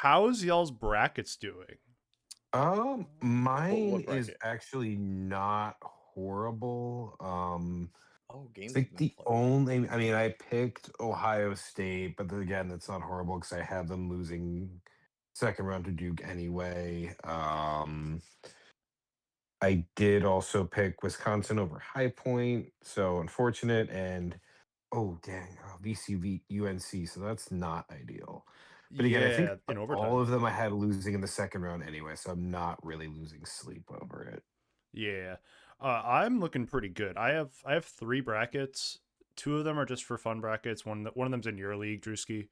how's y'all's brackets doing? Mine What is bracket? actually not horrible. Oh, I games have think been the played. only, I mean, I picked Ohio State, but then again, that's not horrible because I have them losing second round to Duke anyway. I did also pick Wisconsin over High Point, so unfortunate. And oh dang, VCV UNC, so that's not ideal. But again, I think Yeah, in all overtime. of them I had losing in the second round anyway, so I'm not really losing sleep over it. Yeah. I'm looking pretty good. I have 3 brackets. 2 of them are just for fun brackets. One of them's in your league, Drewski.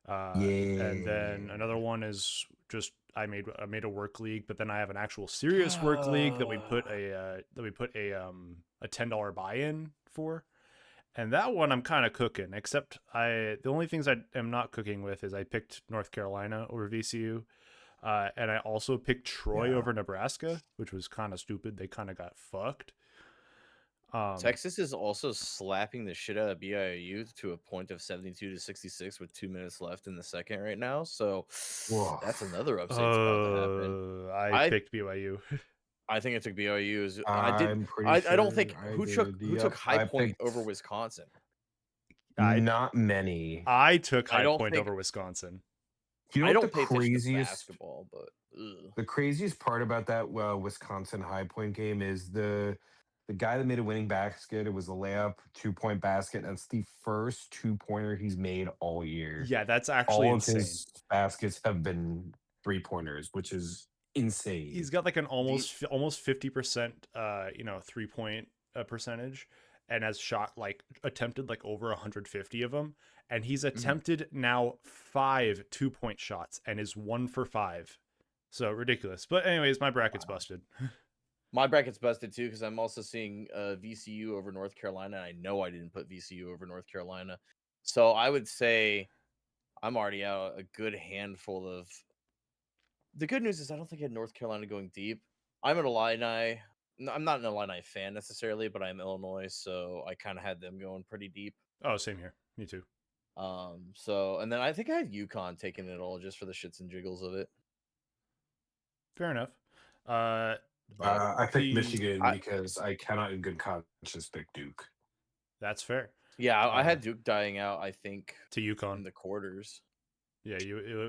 And then another Yeah. one is just I made a work league, but then I have an actual serious work league that we put a $10 buy-in for. And that one I'm kind of cooking, except the only things I am not cooking with is I picked North Carolina over VCU. And I also picked Troy Yeah. over Nebraska, which was kind of stupid. They kind of got fucked. Texas is also slapping the shit out of BYU to a point of 72-66 with 2 minutes left in the second right now. So Whoa. that's another upset's about to happen. I picked BYU. I think I took BYU. I'm pretty I don't think sure I who did. took Yep. High I Point picked over Wisconsin. not many. I took I High don't Point think- over Wisconsin. You know I what don't the pay attention to craziest basketball, but the craziest part about that Wisconsin High Point game is the guy that made a winning basket. It was a layup 2-point basket. That's the first 2-pointer he's made all year. Yeah, that's actually All insane. of his baskets have been 3-pointers, which is insane. He's got like an almost 50% 3-point percentage, and has shot like attempted like over 150 of them, and he's attempted now 5 2-point shots and is 1 for 5. So ridiculous. But anyways, my bracket's busted. my bracket's busted too because I'm also seeing VCU over North Carolina. And I know I didn't put VCU over North Carolina, so I would say I'm already out a good handful of. The good news is I don't think I had North Carolina going deep. I'm an Illini. I'm not an Illini fan necessarily, but I'm Illinois, so I kind of had them going pretty deep. Oh, same here. Me too. So and then I think I had UConn taking it all just for the shits and jiggles of it. Fair enough. I picked the- Michigan because I cannot in good conscience pick Duke. That's fair. Yeah, I had Duke dying out, I think, To in UConn. the quarters. Yeah,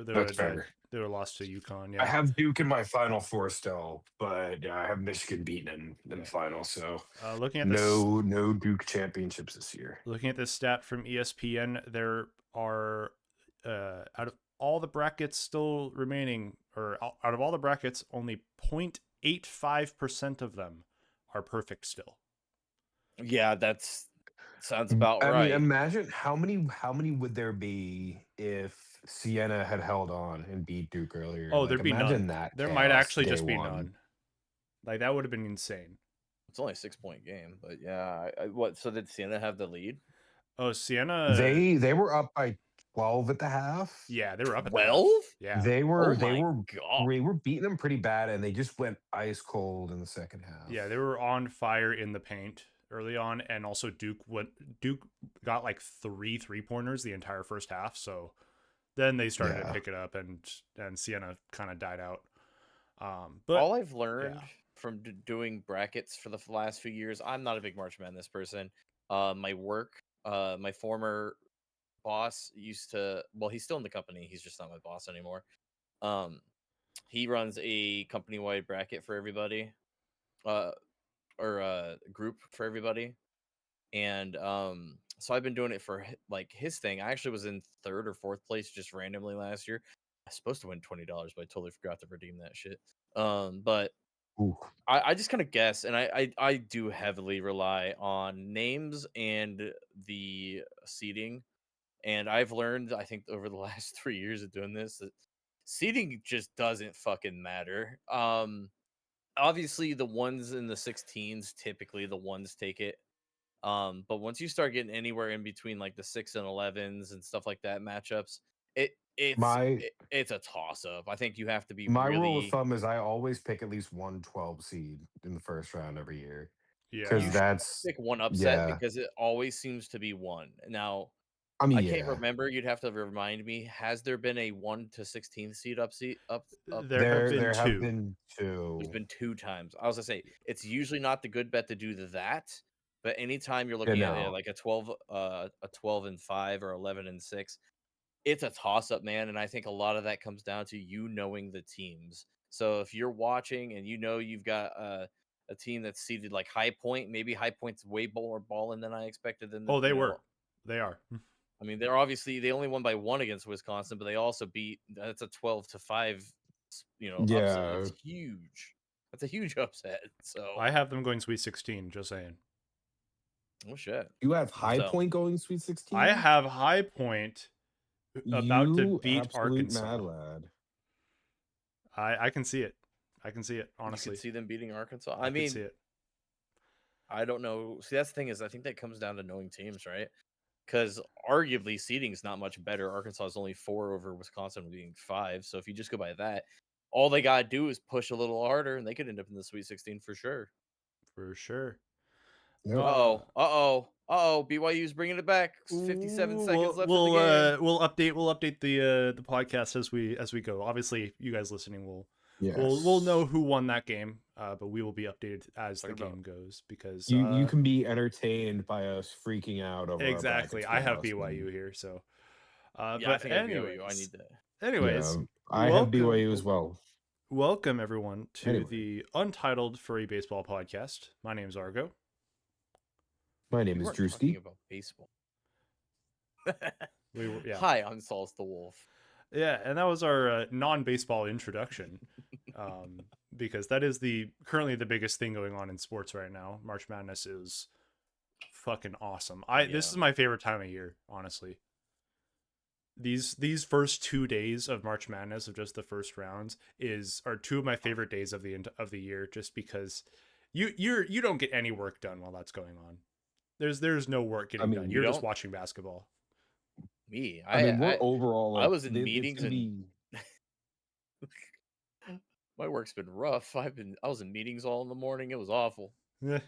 That's fair. they were lost to UConn. I Yeah. have Duke in my final four still, but yeah, I have Michigan beaten in the final. So Looking at no Duke championships this year. Looking at this stat from ESPN, there are out of all the brackets still remaining, or out of all the brackets, only 0.85% of them are perfect still. Yeah, that's sounds about right. I mean, imagine how many would there be if Siena had held on and beat Duke earlier? Oh, there'd be imagine none. that. There chaos might actually day just be one. none. Like that would have been insane. It's only a 6-point game, but yeah. What? So did Siena have the lead? Oh, Siena. They were up by 12 at the half. Yeah, they were up at 12? Yeah, They were God. they were beating them pretty bad, and they just went ice cold in the second half. yeah, they were on fire in the paint early on, and also Duke got like 3 3-pointers the entire first half. So then they started to pick it up, and Siena kind of died out. But all I've learned from doing brackets for the last few years, I'm not a big March Madness person. My work, my former boss used to, well, he's still in the company. He's just not my boss anymore. He runs a company-wide bracket for everybody, or a group for everybody. And so I've been doing it for like his thing. I actually was in 3rd or 4th place just randomly last year. I was supposed to win $20, but I totally forgot to redeem that shit. But I just kind of guess, and I do heavily rely on names and the seating. And I've learned, I think, over the last 3 years of doing this, that seating just doesn't fucking matter. Obviously, the ones in the 16s, typically the ones take it. But once you start getting anywhere in between like the 6 and 11s and stuff like that matchups, it's a toss up. I think you have to be my rule of thumb is I always pick at least 1 12 seed in the first round every year. Yeah, because that's pick one upset because it always seems to be one. Now, I mean, I can't yeah, remember. You'd have to remind me. Has there been a 1 to 16 seed up? There have been there have two. been There's 2. been 2 times. I was gonna say it's usually not the good bet to do that, but anytime you're Yeah, looking at no. like a 12-5 or 11-6, it's a toss up, man. And I think a lot of that comes down to you knowing the teams. So if you're watching and you know you've got a team that's seated like High Point, maybe High Point's way more balling than I expected them to. Oh, they were. They are. I mean, they're obviously they only won by 1 against Wisconsin, but they also beat. That's a 12-5, upset. Yeah, That's huge. That's a huge upset. So, I have them going Sweet 16. Just saying. oh shit. you have High So, Point going Sweet I 16. have High Point about to You beat absolute mad Arkansas. lad. I can see it. I can see it. you Honestly, could see them beating Arkansas. I I can see mean, it. I don't know. See, that's the thing is, I think that comes down to knowing teams, right? Because arguably seeding is not much better. Arkansas is only 4 over Wisconsin being 5. So if you just go by that, all they gotta do is push a little harder, and they could end up in the Sweet 16 for sure. For sure. Yep. BYU's bringing it back. 57 seconds left in the we'll game. we'll update the podcast as we go. Obviously, you guys listening will we'll know who won that game, but we will be updated as the game goes because you can be entertained by us freaking out over exactly. our I have brackets. BYU here, so Yeah, but I think anyways, I need to. anyways, I have BYU as well. Welcome everyone to the Untitled Furry Baseball Podcast. My name is Argo. My name is Talking Drewski. about baseball. Hi, I'm Solis the Wolf. Yeah, and that was our non-baseball introduction, because that is currently the biggest thing going on in sports right now. March Madness is fucking awesome. This is my favorite time of year, honestly. These first 2 days of March Madness, of just the first rounds, are 2 of my favorite days of the year, just because you don't get any work done while that's going on. There's no work getting done. You're just watching basketball. Me, we're overall. I was in meetings and my work's been rough. I was in meetings all in the morning. It was awful. Yeah.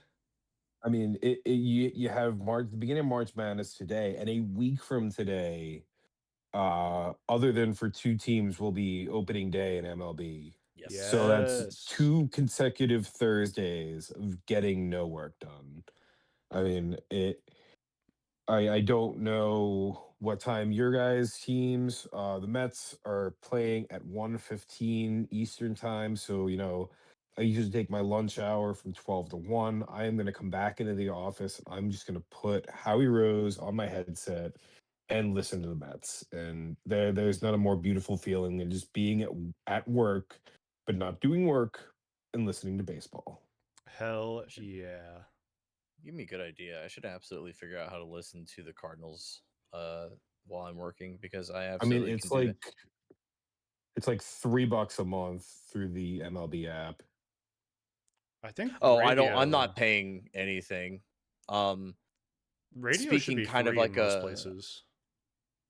I mean, you have the beginning of March Madness today, and a week from today, other than for 2 teams, will be opening day in MLB. Yes. So that's 2 consecutive Thursdays of getting no work done. I mean, I don't know what time your guys' teams. The Mets are playing at 1:15 Eastern time, so I usually take my lunch hour from 12 to 1. I am going to come back into the office. I'm just going to put Howie Rose on my headset and listen to the Mets. And there's not a more beautiful feeling than just being at work, but not doing work and listening to baseball. Hell yeah. Give me a good idea. I should absolutely figure out how to listen to the Cardinals while I'm working, because I absolutely it's like $3 a month through the MLB app. I think. I'm not paying anything. Radio should be kind of free like in most places.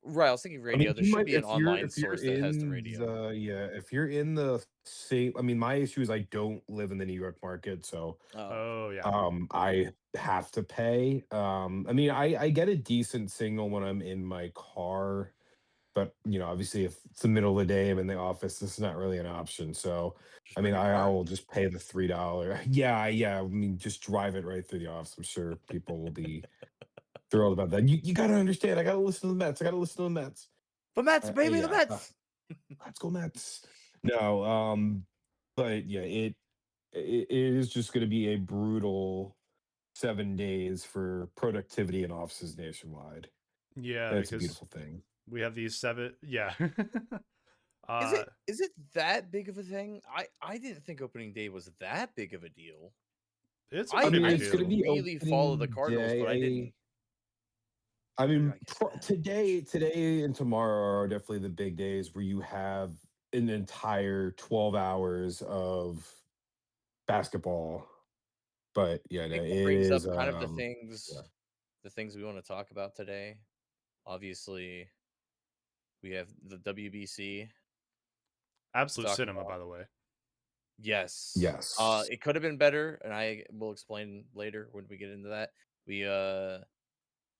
Right, I was thinking radio. There should be an online source that has the radio. If you're in the same, my issue is I don't live in the New York market, so I have to pay. I get a decent signal when I'm in my car, but obviously if it's the middle of the day, I'm in the office, this is not really an option. So I will just pay the $3. Yeah. Just drive it right through the office. I'm sure people will be thrilled about that. You got to understand. I got to listen to the Mets. The Mets, baby, the Mets. Let's go Mets. No, but yeah, it is just going to be a brutal 7 days for productivity in offices nationwide. Yeah, that's a beautiful thing. We have these 7. Yeah. Is it that big of a thing? I didn't think opening day was that big of a deal. It's I it's going to be really follow the Cardinals, but I didn't. Today and tomorrow are definitely the big days where you have an entire 12 hours of basketball. But yeah, it brings up kind of the things we want to talk about today. Obviously, we have the WBC. Absolute cinema, by the way. Yes. Yes. It could have been better, and I will explain later when we get into that.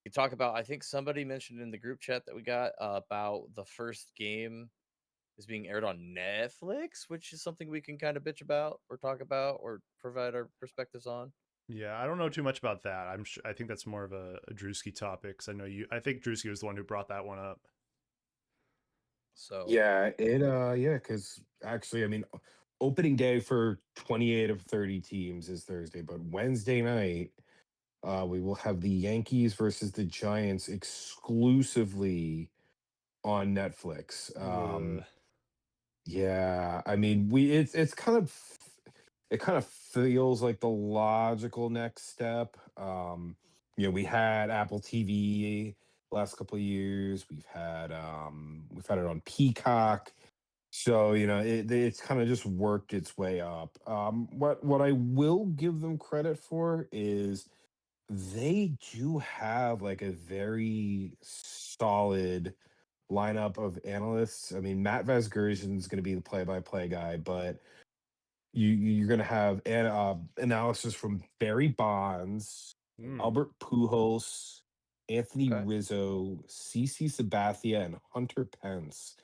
You talk about, I think somebody mentioned in the group chat that we got about the first game is being aired on Netflix, which is something we can kind of bitch about or talk about or provide our perspectives on. Yeah, I don't know too much about that. I think that's more of a Drewski topic. 'Cause I think Drewski was the one who brought that one up. So Yeah, because actually, I mean, opening day for 28 of 30 teams is Thursday, but Wednesday night, we will have the Yankees versus the Giants exclusively on Netflix. Ugh. Yeah, I mean, it kind of feels like the logical next step. We had Apple TV last couple of years. We've had it on Peacock. So, it's kind of just worked its way up. What I will give them credit for is they do have like a very solid lineup of analysts. I mean, Matt Vasgersian is going to be the play-by-play guy, but you're going to have analysis from Barry Bonds, Hmm. Albert Pujols, Anthony okay. Rizzo, CC Sabathia, and Hunter Pence.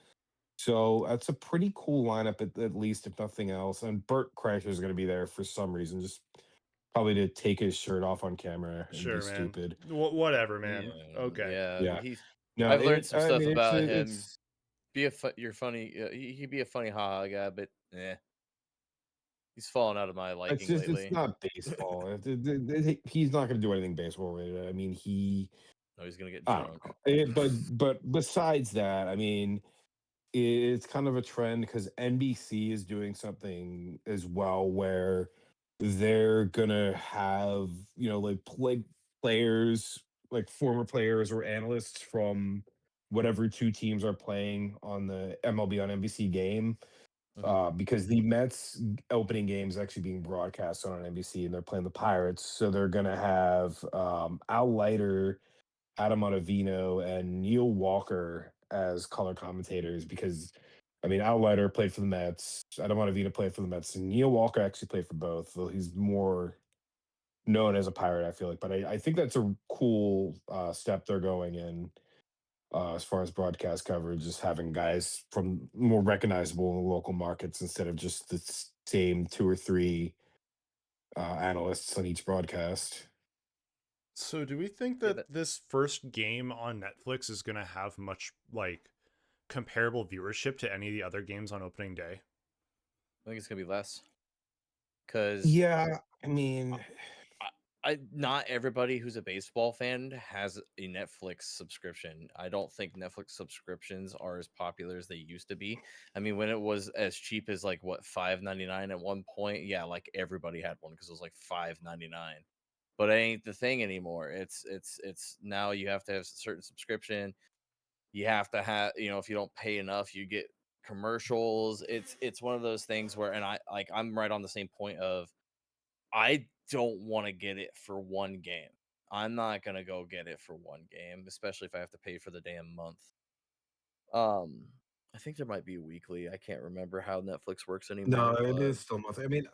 So that's a pretty cool lineup, at least, if nothing else. And Bert Kreischer is going to be there for some reason, just probably to take his shirt off on camera and be Sure, man. stupid. Whatever, Yeah, man. Okay. yeah. Yeah. He's. No, I've learned some I stuff mean, about him. it's You're funny. He'd be a funny haha guy, but he's fallen out of my it's liking just it's lately. not baseball. He's not going to do anything baseball related. I mean, No, he's gonna get I don't drunk. know. But besides that, I mean, it's kind of a trend because NBC is doing something as well where they're gonna have like players, like former players or analysts from whatever two teams are playing on the MLB on NBC game, Mhm. because the Mets opening game is actually being broadcast on NBC and they're playing the Pirates, so they're gonna have Al Leiter, Adam Ottavino, and Neil Walker as color commentators because I mean Al Leiter played for the Mets, Adam Ottavino played for the Mets, and Neil Walker actually played for both. Though he's more known as a Pirate, I feel like. But I think that's a cool step they're going in as far as broadcast coverage, just having guys from more recognizable in the local markets instead of just the same two or three analysts on each broadcast. So, do we think Yeah, that this first game on Netflix is going to have much like comparable viewership to any of the other games on opening day? I think it's gonna be less because Yeah, I mean, not everybody who's a baseball fan has a Netflix subscription. I don't think Netflix subscriptions are as popular as they used to be. I mean, when it was as cheap as like what $5.99 at one point, yeah, like everybody had one because it was like $5.99. But it ain't the thing anymore. It's now you have to have a certain subscription. You have to have, if you don't pay enough, you get commercials. It's one of those things where, and I'm right on the same point of I don't want to get it for one game. I'm not gonna go get it for one game, especially if I have to pay for the damn month. I think there might be weekly. I can't remember how Netflix works no, anymore, it but is still monthly. I mean,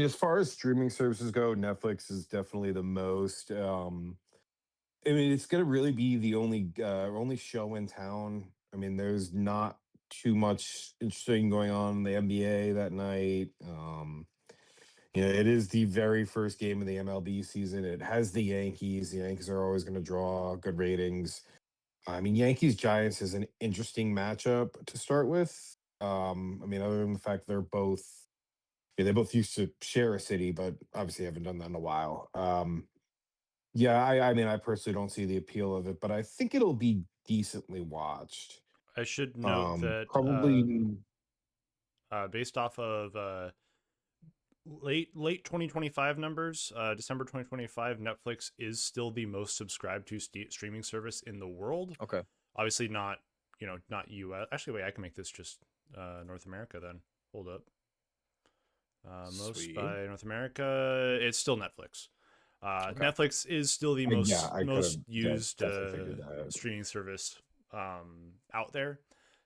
as far as streaming services go, Netflix is definitely the most. I mean, it's gonna really be the only show in town. I mean, there's not too much interesting going on in the NBA that night. It is the very first game of the MLB season. It has the Yankees. The Yankees are always going to draw good ratings. I mean, Yankees Giants is an interesting matchup to start with. I mean, other than the fact they both used to share a city, but obviously haven't done that in a while. Yeah, I mean, I personally don't see the appeal of it, but I think it'll be decently watched. I should note that Probably. based off of late 2025 numbers, December 2025, Netflix is still the most subscribed to streaming service in the world. okay. Obviously not, not US. Actually, wait, I can make this just North America then. Hold up. Most Sweet. by North America, it's still Netflix. Okay. Netflix is still the Yeah, I could have most used definitely figured that. streaming service out there.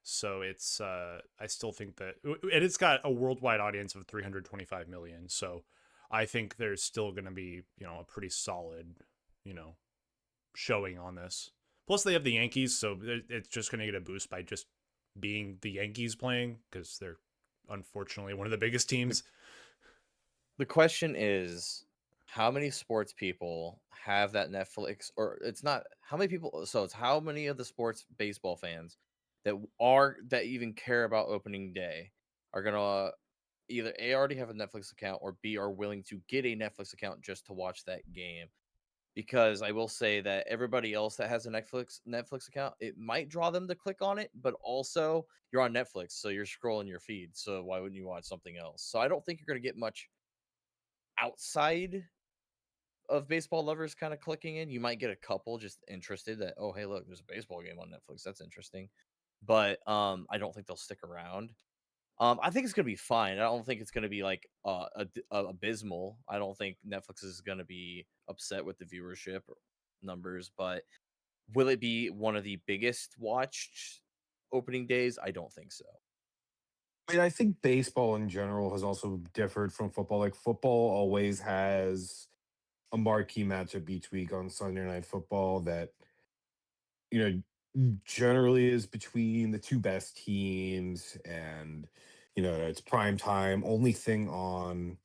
So it's I still think that, and it's got a worldwide audience of 325 million. So I think there's still going to be a pretty solid showing on this. Plus, they have the Yankees, so it's just going to get a boost by just being the Yankees playing, because they're unfortunately one of the biggest teams. The question is, how many sports people have that Netflix, or it's not how many people, so it's how many of the sports baseball fans that even care about opening day are gonna either A, already have a Netflix account, or B, are willing to get a Netflix account just to watch that game. Because I will say that everybody else that has a Netflix account, it might draw them to click on it, but also you're on Netflix, so you're scrolling your feed. So why wouldn't you watch something else? So I don't think you're going to get much outside of baseball lovers kind of clicking in. You might get a couple just interested that, oh, hey, look, there's a baseball game on Netflix. That's interesting. But I don't think they'll stick around. I think it's gonna be fine. I don't think it's gonna be like abysmal. I don't think Netflix is gonna be upset with the viewership numbers, but will it be one of the biggest watched opening days? I don't think so. I mean, I think baseball in general has also differed from football. Like football always has a marquee matchup each week on Sunday Night Football that generally is between the two best teams, and it's prime time. Only thing on,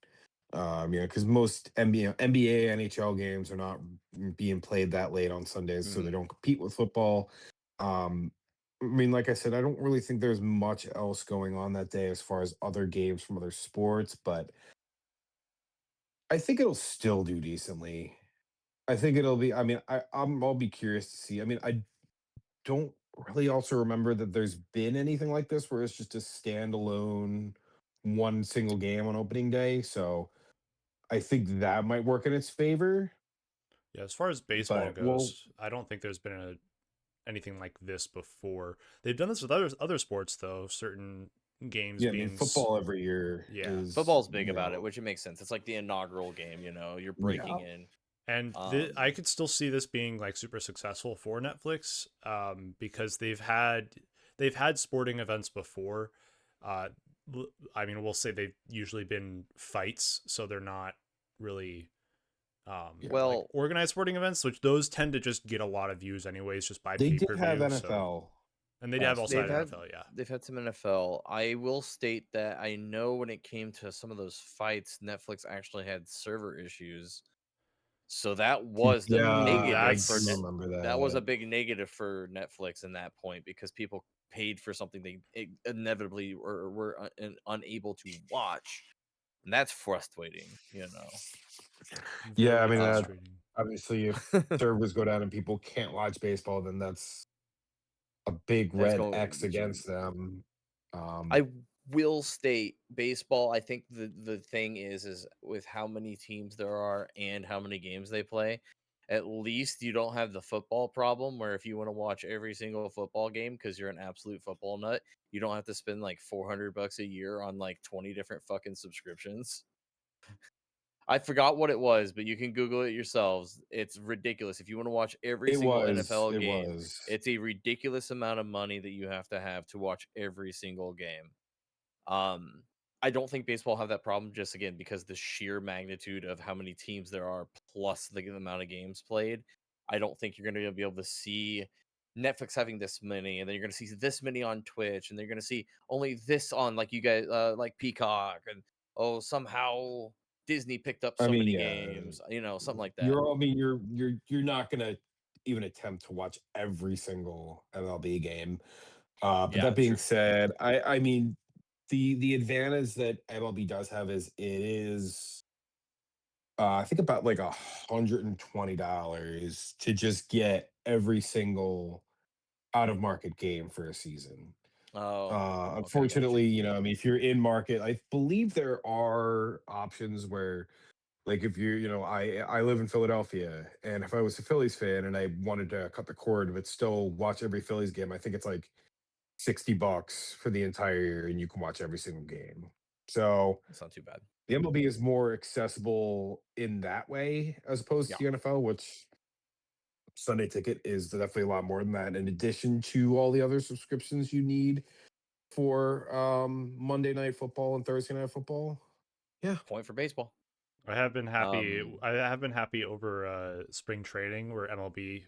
because most NBA, NHL games are not being played that late on Sundays, so they don't compete with football. I mean, like I said, I don't really think there's much else going on that day as far as other games from other sports, but I think it'll still do decently. I think it'll be. I mean, I'll be curious to see. I mean, I don't really also remember that there's been anything like this where it's just a standalone one single game on opening day. So I think that might work in its favor. Yeah, as far as baseball But well, goes, I don't think there's been anything like this before. They've done this with other sports though. Certain games yeah, I mean, being football every year yeah. is, Football's big about it, which it makes sense. It's like the inaugural game, you're yeah. breaking in. And I could still see this being like super successful for Netflix, because they've had sporting events before. Uh, I mean, we'll say they've usually been fights, so they're not really Yeah. like Well, organized sporting events, which those tend to just get a lot of views anyways, just by They pay did per have view. So, NFL and they'd have last also they've had year. had NFL, yeah. they've had some NFL. I will state that I know when it came to some of those fights, Netflix actually had server issues. So that was the Yeah, I negative do for That's remember that was a that. big negative for Netflix in that point because people paid for something they inevitably were unable to watch, and that's frustrating. Yeah, I very mean, frustrating. obviously, if servers go down and people can't watch baseball, then that's a big That's red going. X against them. I will state baseball. I think the thing is with how many teams there are and how many games they play. At least you don't have the football problem where if you want to watch every single football game because you're an absolute football nut, you don't have to spend like $400 a year on like 20 different fucking subscriptions. I forgot what it was, but you can Google it yourselves. It's ridiculous. If you want to watch every single NFL It game, was. it's a ridiculous amount of money that you have to watch every single game. I don't think baseball have that problem just again because the sheer magnitude of how many teams there are plus the amount of games played. I don't think you're going to be able to see Netflix having this many, and then you're going to see this many on Twitch, and they're going to see only this on like you guys like Peacock, and oh somehow Disney picked up I so mean, many yeah, games, something like that. you're not gonna even attempt to watch every single MLB game. But Yeah, that being true. said, I mean, the advantage that MLB does have is it is I think about like $120 to just get every single out of market game for a season. Oh, okay, got you. Unfortunately, I mean, if you're in market, I believe there are options where, like, if I live in Philadelphia, and if I was a Phillies fan and I wanted to cut the cord but still watch every Phillies game, I think it's like $60 for the entire year, and you can watch every single game. So That's not too bad. the MLB is more accessible in that way as opposed Yeah. to the NFL, which Sunday Ticket is definitely a lot more than that. In addition to all the other subscriptions you need for Monday Night Football and Thursday Night Football. Yeah. Point for baseball. I have been happy over spring training where MLB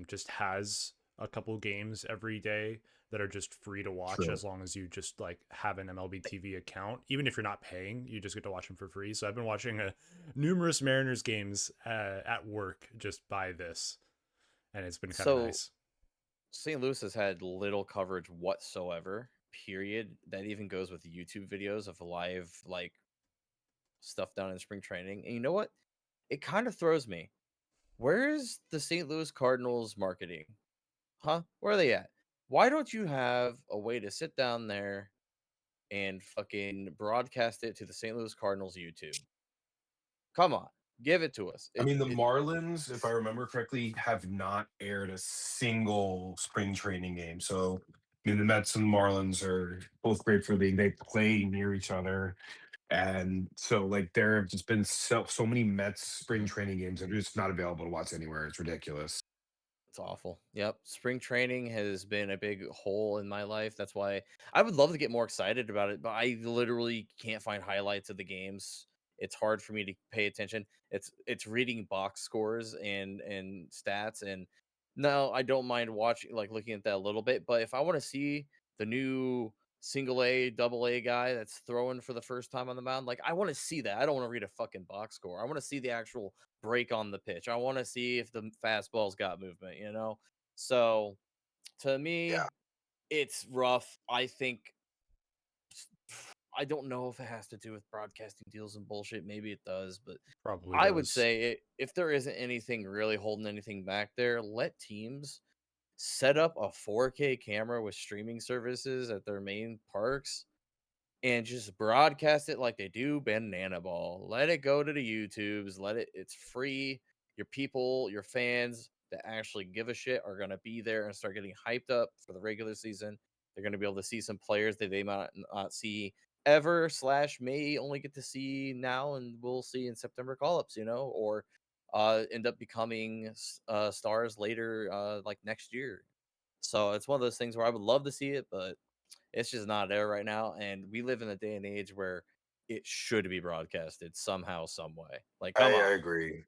just has a couple games every day that are just free to watch True. as long as you just like have an MLB TV account. Even if you're not paying, you just get to watch them for free. So I've been watching numerous Mariners games at work just by this, and it's been kind of So nice. St. Louis has had little coverage whatsoever. Period. That even goes with YouTube videos of live like stuff down in spring training. And you know what? It kind of throws me. Where's the St. Louis Cardinals marketing? Huh? Where are they at? Why don't you have a way to sit down there and fucking broadcast it to the St. Louis Cardinals YouTube? Come on, give it to us. I mean, the Marlins, if I remember correctly, have not aired a single spring training game. So, I mean, the Mets and the Marlins are both great for the league. They play near each other. And so, like, there have just been so many Mets spring training games that are just not available to watch anywhere. It's ridiculous. It's awful. Yep. Spring training has been a big hole in my life. That's why I would love to get more excited about it, but I literally can't find highlights of the games. It's hard for me to pay attention. It's reading box scores and stats, and no, I don't mind watching like looking at that a little bit, but if I want to see the new single A, double A guy that's throwing for the first time on the mound, like I want to see that. I don't want to read a fucking box score. I want to see the actual break on the pitch. I want to see if the fastball's got movement, you know? So to Yeah. me, it's rough. I think I don't know if it has to do with broadcasting deals and bullshit. Maybe it does, but Probably I would does. say if there isn't anything really holding anything back there, let teams set up a 4K camera with streaming services at their main parks and just broadcast it like they do Banana Ball. Let it go to the YouTubes. It's free. Your people, your fans that actually give a shit are going to be there and start getting hyped up for the regular season. They're going to be able to see some players that they might not see ever, / may only get to see now, and we'll see in September call ups, or end up becoming stars later, like next year. So it's one of those things where I would love to see it, but it's just not there right now. And we live in a day and age where it should be broadcasted somehow, some way. Like, come I on. agree.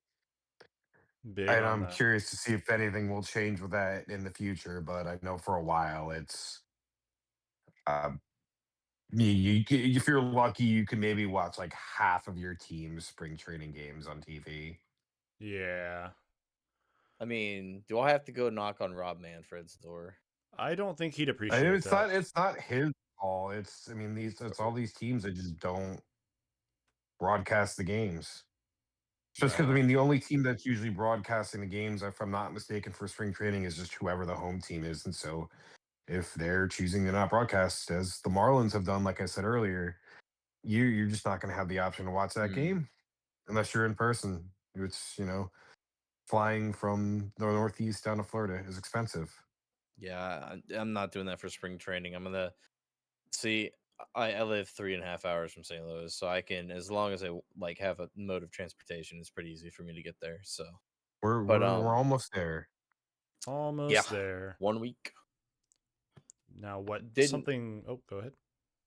Big And on I'm that. curious to see if anything will change with that in the future. But I know for a while uh, if you're lucky, you can maybe watch like half of your team's spring training games on TV. Yeah. I mean, do I have to go knock on Rob Manfred's door? I don't think he'd I mean, appreciate that. it's not his call. I mean, it's all these teams that just don't broadcast the games. Just because I No. mean, the only team that's usually broadcasting the games, if I'm not mistaken, for spring training is just whoever the home team is. And so, if they're choosing to not broadcast, as the Marlins have done, like I said earlier, you're just not going to have the option to watch that Hmm. game unless you're in person. It's flying from the Northeast down to Florida is expensive. Yeah, I'm not doing that for spring training. I'm gonna see. I live 3.5 hours from St. Louis, so I can, as long as I like have a mode of transportation, it's pretty easy for me to get there. So, We're but we're we're almost there. yeah, Almost there. 1 week. Now what Didn't something oh, go ahead.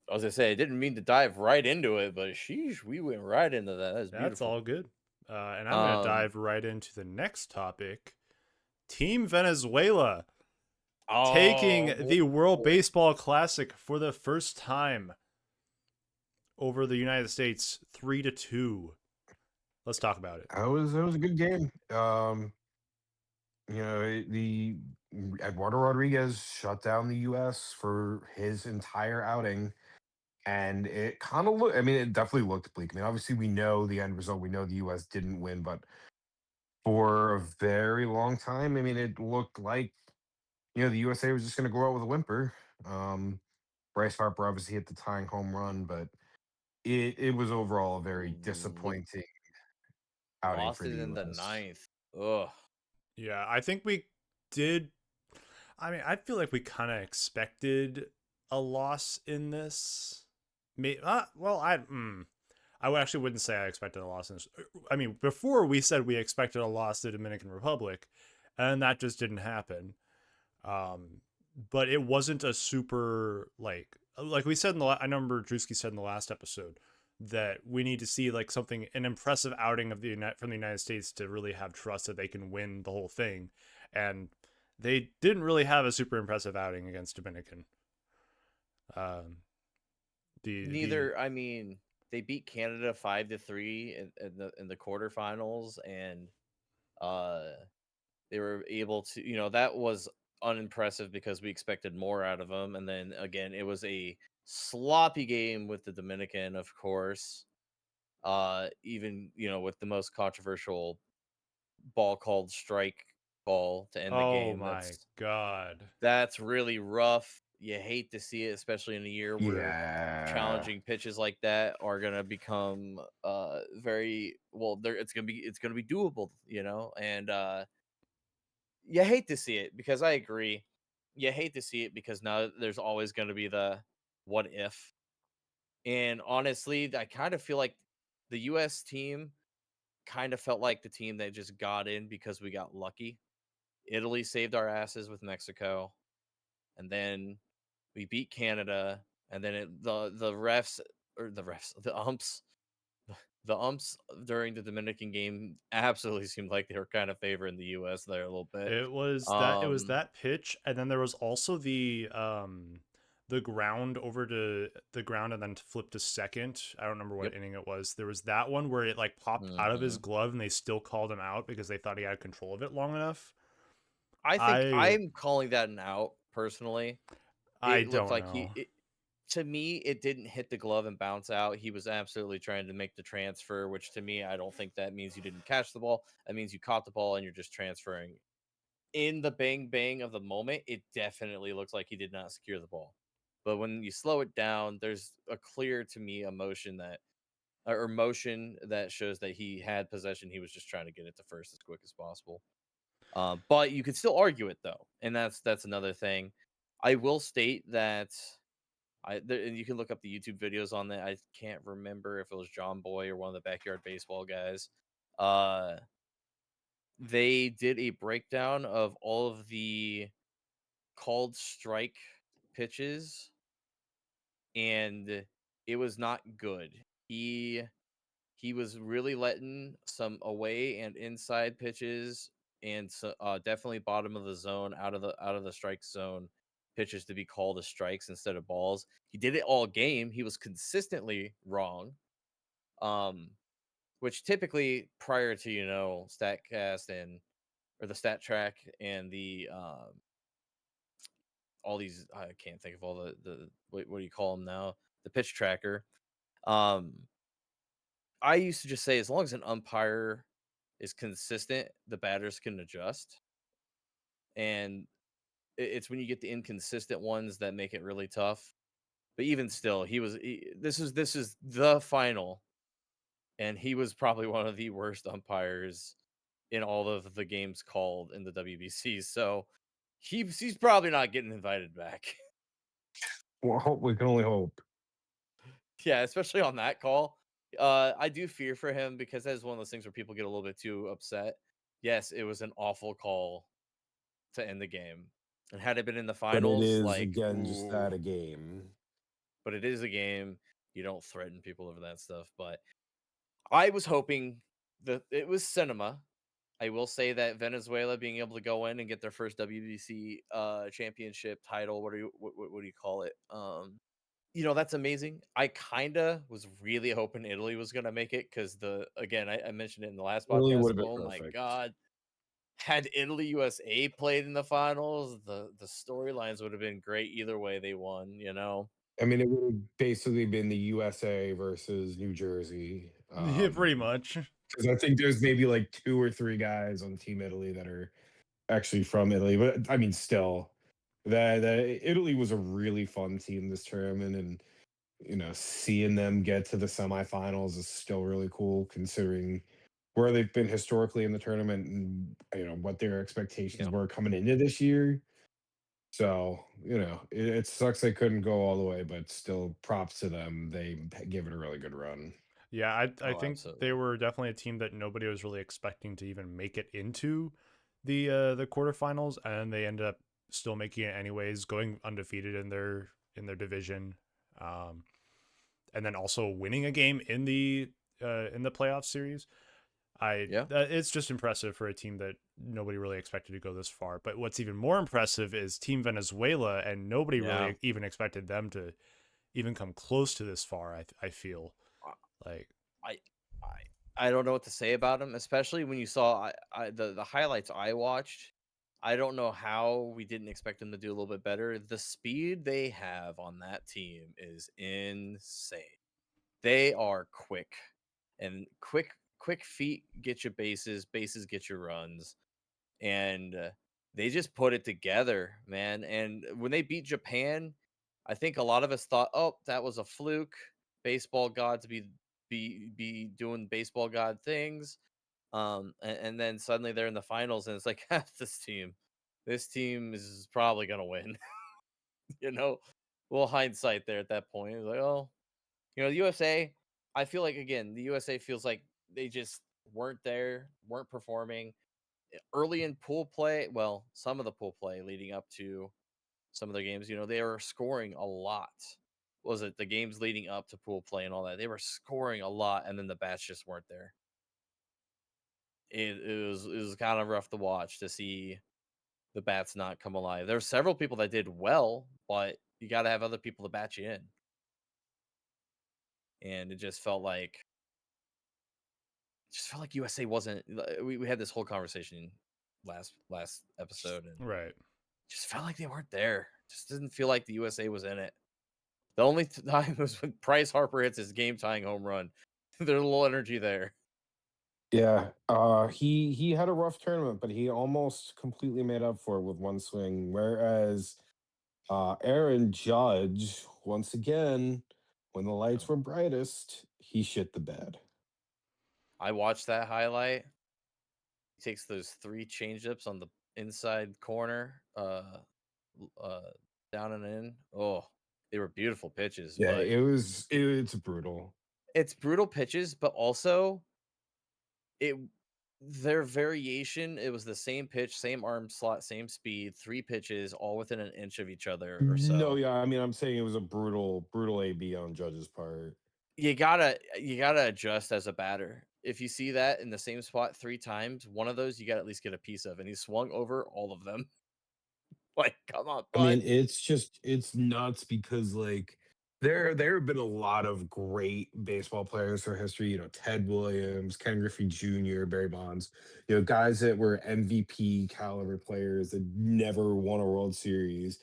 I was gonna say I didn't mean to dive right into it, but sheesh, we went right into that. That's That's beautiful. all good. And I'm going to Um, dive right into the next topic. Team Venezuela taking oh, the World Baseball Classic for the first time over the United States 3-2. Let's talk about it. It was a good game. The Eduardo Rodriguez shut down the U.S. for his entire outing, and it kind of looked. I mean, it definitely looked bleak. I mean, obviously, we know the end result. We know the U.S. didn't win, but for a very long time, I mean, it looked like the USA was just going to go out with a whimper. Um, Bryce Harper obviously hit the tying home run, but it was overall a very lo- disappointing outing lost for it the in the U.S. ninth. Ugh. Yeah, I think we did. I mean, I feel like we kind of expected a loss in this. I actually wouldn't say I expected a loss in this. I mean, before we said we expected a loss to the Dominican Republic, and that just didn't happen. Um, but it wasn't a super like we said in the I remember Drewski said in the last episode that we need to see like an impressive outing of from the United States to really have trust that they can win the whole thing. and they didn't really have a super impressive outing against Dominican. Neither. I mean, they beat Canada 5-3 in the quarterfinals, and they were able to. That was unimpressive because we expected more out of them. And then again, it was a sloppy game with the Dominican, of course. Even with the most controversial ball called strike ball to end the Oh game. my god. That's really rough. You hate to see it, especially in a year where Yeah. challenging pitches like that are gonna become very well. It's gonna be doable, and you hate to see it because I agree. You hate to see it because now there's always going to be the what if. And honestly, I kind of feel like the US team kind of felt like the team that just got in because we got lucky. Italy saved our asses with Mexico, and then we beat Canada, and then the refs or the umps during the Dominican game absolutely seemed like they were kind of favoring the US there a little bit. It was that pitch, and then there was also the ground over to the ground and then to flip to second. I don't remember what Yep. inning it was. There was that one where it like popped out of his glove and they still called him out because they thought he had control of it long enough. I think I'm calling that an out personally. I It looked don't like know. to me, it didn't hit the glove and bounce out. He was absolutely trying to make the transfer, which to me, I don't think that means you didn't catch the ball. That means you caught the ball and you're just transferring. In the bang bang of the moment, it definitely looks like he did not secure the ball. But when you slow it down, there's a clear to me emotion that or motion that shows that he had possession. He was just trying to get it to first as quick as possible. But you could still argue it though, and that's another thing. I will state that and you can look up the YouTube videos on that. I can't remember if it was John Boy or one of the backyard baseball guys. Uh, they did a breakdown of all of the called strike pitches, and it was not good. He was really letting some away and inside pitches, and so, definitely bottom of the zone, out of the strike zone pitches to be called as strikes instead of balls. He did it all game. He was consistently wrong. Um, which typically prior to Statcast and or the Stat Track and the all these, I can't think of all the what do you call them now, the pitch tracker. Um, I used to just say as long as an umpire is consistent, the batters can adjust. And it's when you get the inconsistent ones that make it really tough. But even still, this is the final, and he was probably one of the worst umpires in all of the games called in the WBC. So he's probably not getting invited back. Well, we can only hope. Yeah, especially on that call. I do fear for him because that is one of those things where people get a little bit too upset. Yes, it was an awful call to end the game. And had it been in the But it finals, is, like, again, just ooh, that a game. but it is a game. You don't threaten people over that stuff. But I was hoping that it was cinema. I will say that Venezuela being able to go in and get their first WBC championship title, what do you call it? That's amazing. I kind of was really hoping Italy was going to make it because I mentioned it in the last Really podcast. would have been Oh my perfect. God. Had Italy USA played in the finals, the storylines would have been great either way they won. I mean, it would have basically been the USA versus New Jersey. Yeah, pretty much. Because I think there's maybe like 2 or 3 guys on Team Italy that are actually from Italy. But I mean, still, that Italy was a really fun team this tournament, and seeing them get to the semifinals is still really cool, considering where they've been historically in the tournament and what their expectations Yeah. were coming into this year. So it sucks they couldn't go all the way, but still, props to them. They gave it a really good run. Yeah, I Oh, think they absolutely. were definitely a team that nobody was really expecting to even make it into the quarterfinals, and they ended up still making it anyways, going undefeated in their division, and then also winning a game in the playoff series. Yeah. It's just impressive for a team that nobody really expected to go this far. But what's even more impressive is Team Venezuela, and nobody Yeah. really even expected them to even come close to this far. I feel like I I don't know what to say about him, especially when you saw the highlights I watched. I don't know how we didn't expect them to do a little bit better. The speed they have on that team is insane. They are quick, and quick feet get you bases, bases get you runs, and they just put it together, man. And when they beat Japan, I think a lot of us thought, "Oh, that was a fluke. Baseball gods be doing baseball god things." And then suddenly they're in the finals, and it's like, this team is probably gonna win. you know, well, hindsight there at that point. It's like, oh, the USA. I feel like again, the USA feels like they just weren't there, weren't performing early in pool play. Well, some of the pool play leading up to some of their games, they were scoring a lot. Was it the games leading up to pool play and all that? They were scoring a lot, and then the bats just weren't there. It was kind of rough to watch to see the bats not come alive. There were several people that did well, but you got to have other people to bat you in, and it just felt like USA wasn't. We had this whole conversation last episode, and right. just felt like they weren't there. Just didn't feel like the USA was in it. The only time was when Bryce Harper hits his game tying home run. There's a little energy there. Yeah, he had a rough tournament, but he almost completely made up for it with one swing. Whereas Aaron Judge, once again, when the lights were brightest, he shit the bed. I watched that highlight. He takes those 3 changeups on the inside corner, down and in. Oh, they were beautiful pitches, Yeah, but it's brutal. it's brutal pitches, but also it their variation. It was the same pitch, same arm slot, same speed, 3 pitches, all within an inch of each other or No, so. yeah, I mean, I'm saying it was a brutal AB on Judge's part. You gotta adjust as a batter. If you see that in the same spot 3 times, one of those you gotta at least get a piece of, and he swung over all of them. Like, come on, I mean, bud. it's nuts because like there have been a lot of great baseball players through history. Ted Williams, Ken Griffey Jr., Barry Bonds. Guys that were MVP caliber players that never won a World Series.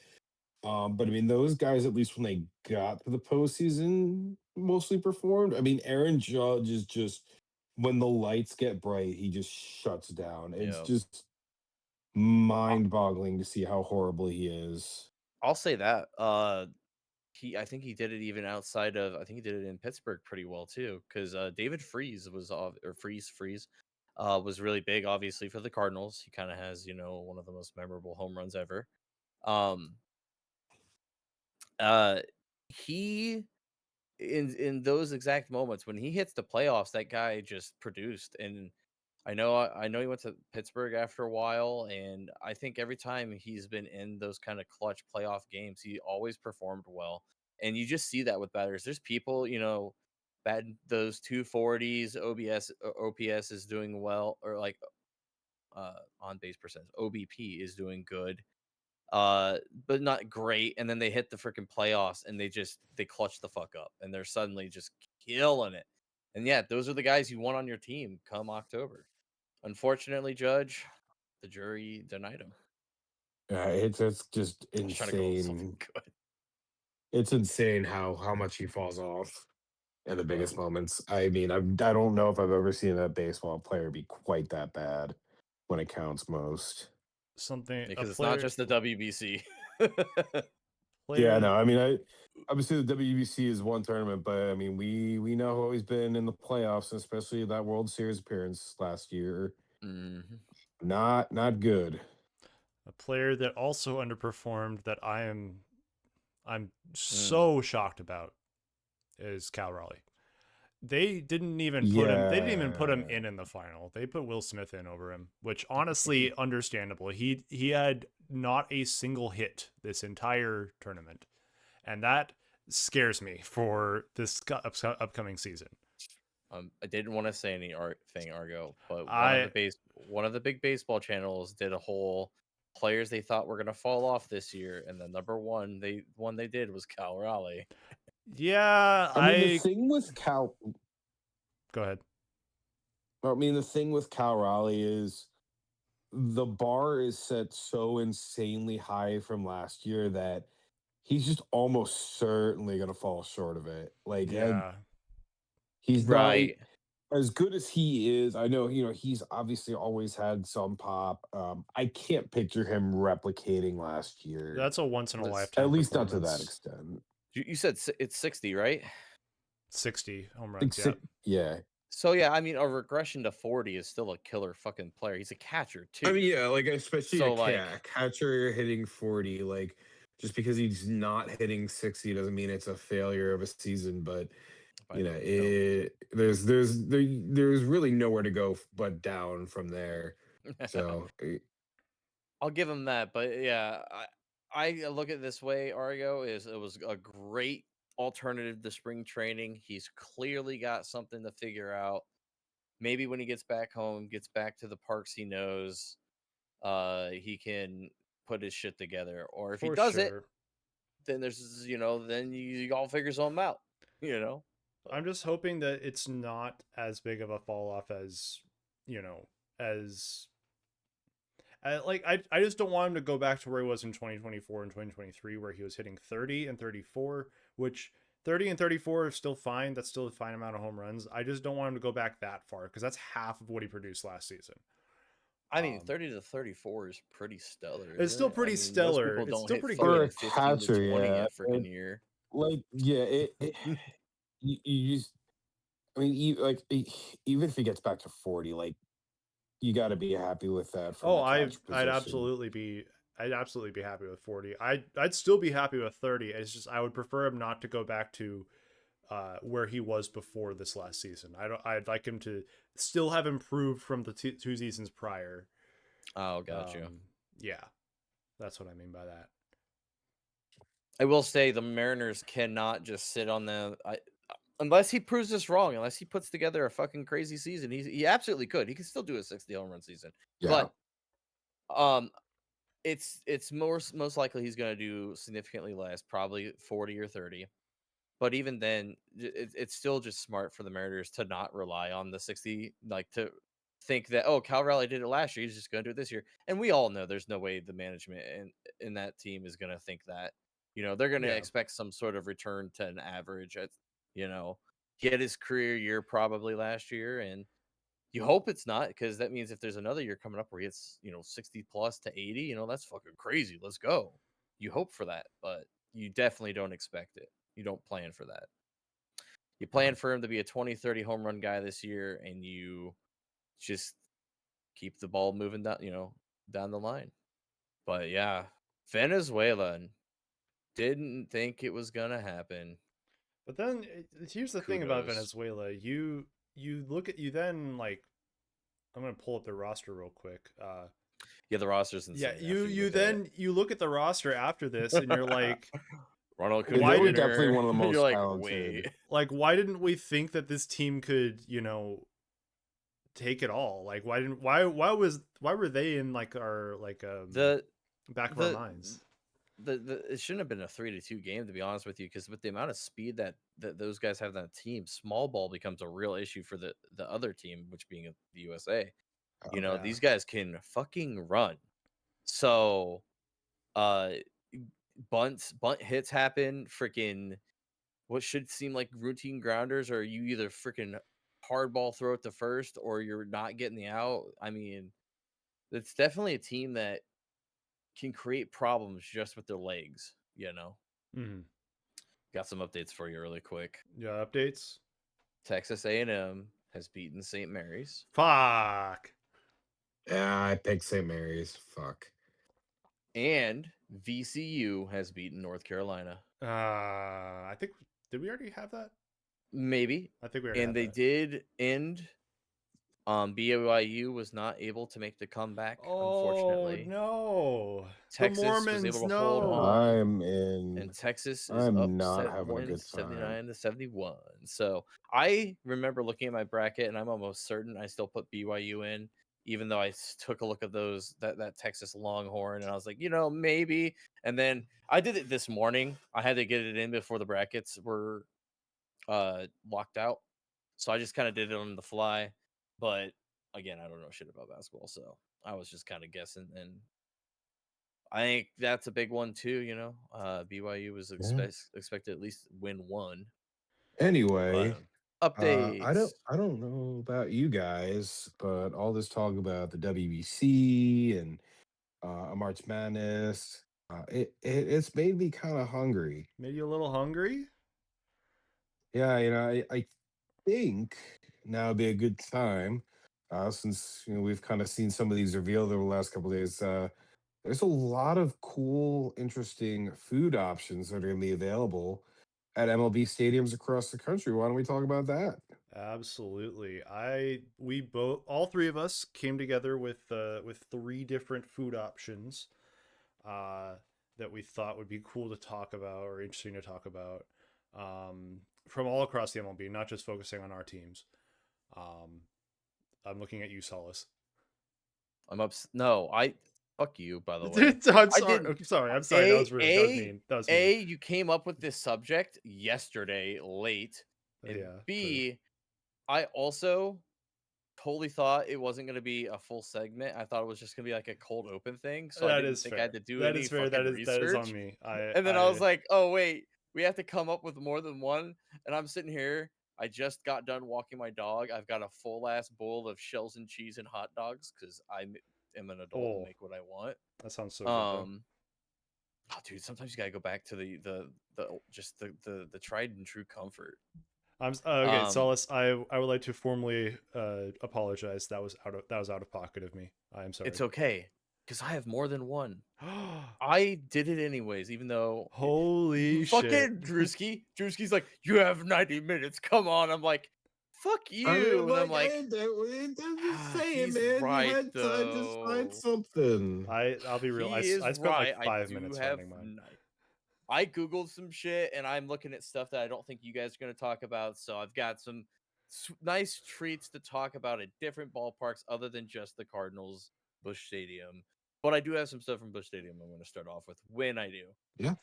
But I mean, those guys, at least when they got to the postseason, mostly performed. I mean, Aaron Judge is just when the lights get bright, he just shuts down. It's Yeah. just mind-boggling to see how horrible he is. I'll say that. I think he did it even outside of. I think he did it in Pittsburgh pretty well too, because David Freese was was really big, obviously for the Cardinals. He kind of has one of the most memorable home runs ever. Um, uh, he in those exact moments when he hits the playoffs, that guy just produced. And I know he went to Pittsburgh after a while, and I think every time he's been in those kind of clutch playoff games, he always performed well. And you just see that with batters. There's people, batting those 240s, OPS is doing well, or like on base percentage, OBP is doing good, but not great. And then they hit the freaking playoffs, and they clutch the fuck up, and they're suddenly just killing it. And yeah, those are the guys you want on your team come October. Unfortunately, Judge, the jury denied him. Yeah, it's just I was trying to go with something insane. good. It's insane how much he falls off in the But biggest moments. I mean, I don't know if I've ever seen a baseball player be quite that bad when it counts most. Something a because it's not player just the WBC. Yeah, player no, I mean, obviously the WBC is one tournament, but I mean, we know how he's been in the playoffs, and especially that World Series appearance last year. Mhm. Not good. a player that also underperformed that I'm Mm. so shocked about is Cal Raleigh. They didn't even put him. They didn't even put him Yeah. in the final. They put Will Smith in over him, which honestly understandable. He had not a single hit this entire tournament, and that scares me for this upcoming season. I didn't want to say anything, Argo, but I one of the big baseball channels did a whole players they thought were gonna fall off this year, and the number one they did was Cal Raleigh. yeah, I mean, the I thing with Cal, go ahead. I mean, the thing with Cal Raleigh is the bar is set so insanely high from last year that he's just almost certainly going to fall short of it. Like, Yeah. he's not Right. as good as he is. I know, he's obviously always had some pop. I can't picture him replicating last year, That's a once in a Let's- lifetime at least not to that performance. extent. You said it's 60, right? 60 home Like, runs, yeah. yeah. So yeah, I mean, a regression to 40 is still a killer fucking player. He's a catcher too. I mean, yeah, like especially So, a like- catcher hitting 40, like just because he's not hitting 60 doesn't mean it's a failure of a season, but I know. there's really nowhere to go but down from there. So I'll give him that, but yeah, I look at it this way, Argo, is it was a great alternative to spring training. He's clearly got something to figure out. Maybe when he gets back home, gets back to the parks he knows, he can put his shit together. Or if he For does it, sure. then there's then you all figure something out, I'm just hoping that it's not as big of a fall off as, as I just don't want him to go back to where he was in 2024 and 2023, where he was hitting 30 and 34, which 30 and 34 are still fine. That's still a fine amount of home runs. I just don't want him to go back that far because that's half of what he produced last season. I mean, 30 to 34 is pretty stellar. It's still pretty stellar. Most people It's don't still hit pretty fucking good. 15 to 20 a freaking year. like, yeah, you just, I mean, even if he gets back to 40, like, you got to be happy with that. From I'd absolutely be happy with 40. I'd still be happy with 30. It's just I would prefer him not to go back to where he was before this last season. I'd like him to still have improved from the two seasons prior. Oh, got you. Yeah, that's what I mean by that. I will say the Mariners cannot just sit on unless he proves us wrong, unless he puts together a fucking crazy season. He absolutely could. He could still do a 60 home run season. Yeah. But it's most likely he's going to do significantly less, probably 40 or 30. But even then, it's still just smart for the Mariners to not rely on the 60, like to think that, oh, Cal Raleigh did it last year, he's just going to do it this year. And we all know there's no way the management in that team is going to think that. They're going to expect some sort of return to an average. He had his career year probably last year, and you hope it's not, because that means if there's another year coming up where he hits 60 plus to 80, that's fucking crazy. Let's go. You hope for that, but you definitely don't expect it. You don't plan for that. You plan for him to be a 20-30 home run guy this year, and you just keep the ball moving down the line. But yeah, Venezuela didn't think it was gonna happen. But then here's the thing about Venezuela. You then like, I'm gonna pull up the roster real quick. Yeah, the roster's insane. Yeah, you look at the roster after this, and you're like, Ronald They were definitely one of the most you're like, talented. wait. Like, why didn't we think that this team could, take it all? Like, why were they in like our the back of our minds? It shouldn't have been a 3-2 game, to be honest with you, because with the amount of speed that those guys have on the team, small ball becomes a real issue for the other team, which being the USA. These guys can fucking run. So bunt hits happen, freaking what should seem like routine grounders, or you either freaking hardball throw it to first or you're not getting the out. I mean, it's definitely a team that can create problems just with their legs, Mm-hmm. Got some updates for you really quick. Yeah, updates. Texas A&M has beaten St. Mary's. Fuck. Yeah, I picked St. Mary's. Fuck. And VCU has beaten North Carolina. I think, did we already have that? Maybe. I think we already and they that. did end BYU was not able to make the comeback, Oh unfortunately. no, the Texas was able Mormons, to hold no. on, I'm in. and Texas is I'm not upset having a wins good time. 79-71. So I remember looking at my bracket, and I'm almost certain I still put BYU in, even though I took a look at that Texas Longhorn, and I was like, maybe. And then I did it this morning. I had to get it in before the brackets were locked out, so I just kind of did it on the fly. But again, I don't know shit about basketball, so I was just kind of guessing, and I think that's a big one too. BYU was Yeah. expected at least win one. Anyway, But updates. I don't know about you guys, but all this talk about the WBC and a March Madness, it's made me kind of hungry. Made you a little hungry? Yeah, I think now would be a good time, since we've kind of seen some of these revealed over the last couple of days. There's a lot of cool, interesting food options that are going to be available at MLB stadiums across the country. Why don't we talk about that? Absolutely. We both, all three of us, came together with three different food options uh, that we thought would be cool to talk about or interesting to talk about from all across the MLB, not just focusing on our teams. Um, I'm looking at you, Solis. I'm up. No, fuck you. By the way, I'm I sorry. didn't. I'm sorry. I'm sorry. That was rude. That was A mean. That was mean. you came up with this subject yesterday late, and Yeah. True. B, I also totally thought it wasn't going to be a full segment. I thought it was just going to be like a cold open thing, so I That didn't is think I had fair. to do That any is fair. fucking That is on research. me. And then I was like, oh wait, we have to come up with more than one. And I'm sitting here. I just got done walking my dog. I've got a full ass bowl of shells and cheese and hot dogs because am an adult and oh, make what I want. that sounds so good though. Oh, dude, sometimes you gotta go back to the tried and true comfort. I'm okay, Um, Solace. I would like to formally apologize. That was out of pocket of me. I am sorry. it's okay because I have more than one. I did it anyways, even though Holy shit! fucking Drewski's like, you have 90 minutes. Come on. I'm like, fuck I you. mean, And I'm like, like, I'm just saying, he's man, you right had time to find though. something. I'll be real. He is I spent right. like I 5 minutes do have finding mine. I googled some shit and I'm looking at stuff that I don't think you guys are going to talk about. So I've got some nice treats to talk about at different ballparks other than just the Cardinals Busch Stadium. But I do have some stuff from Busch Stadium I'm going to start off with when I do. Yeah.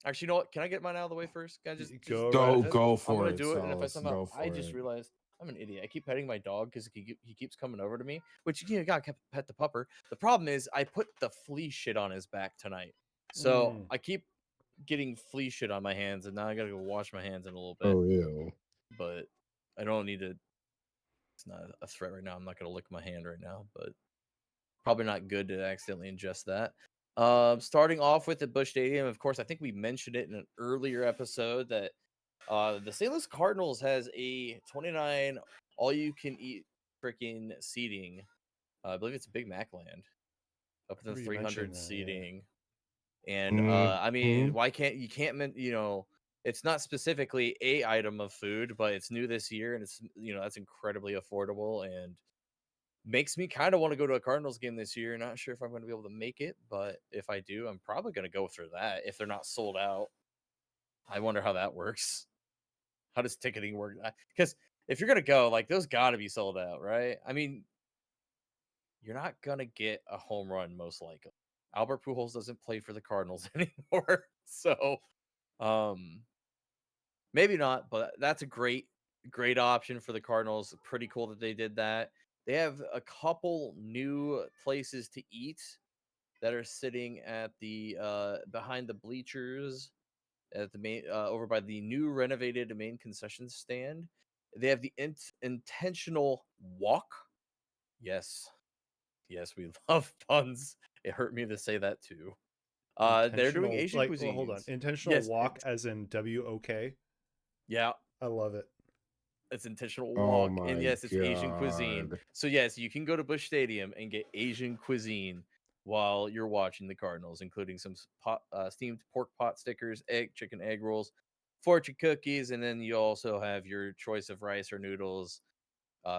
Actually, you know what? Can I get mine out of the way first? Can I just Go right Go ahead. go I'm for gonna it, do it, and if I Solace. somehow Go I for just it. realized I'm an idiot. I keep petting my dog because he keeps coming over to me, which gotta pet the pupper. The problem is I put the flea shit on his back tonight, so I keep getting flea shit on my hands, and now I gotta go wash my hands in a little bit. Oh, yeah. But I don't need to. It's not a threat right now. I'm not gonna lick my hand right now, but probably not good to accidentally ingest that. Starting off with the Busch Stadium, of course, I think we mentioned it in an earlier episode that the St. Louis Cardinals has a 29 all-you-can-eat freaking seating. I believe it's Big Mac land up in the 300 seating. And I mean, why can't it's not specifically a item of food, but it's new this year, and it's that's incredibly affordable and makes me kind of want to go to a Cardinals game this year. Not sure if I'm going to be able to make it, but if I do, I'm probably going to go through that if they're not sold out. I wonder how that works. How does ticketing work? Because if you're going to go, like, those got to be sold out, right? I mean, you're not going to get a home run, most likely. Albert Pujols doesn't play for the Cardinals anymore. So, maybe not, but that's a great option for the Cardinals. Pretty cool that they did that. They have a couple new places to eat that are sitting at the behind the bleachers at the main over by the new renovated main concession stand. They have the intentional walk. Yes, we love puns. It hurt me to say that too. They're doing Intentional, Asian like, cuisines. well, hold on. Intentional Yes, walk, as in WOK. yeah. I love it. It's intentional Oh walk, and my yes, it's Asian cuisine. God. So yes, you can go to Busch Stadium and get Asian cuisine while you're watching the Cardinals, including some steamed pork pot stickers, chicken egg rolls, fortune cookies, and then you also have your choice of rice or noodles.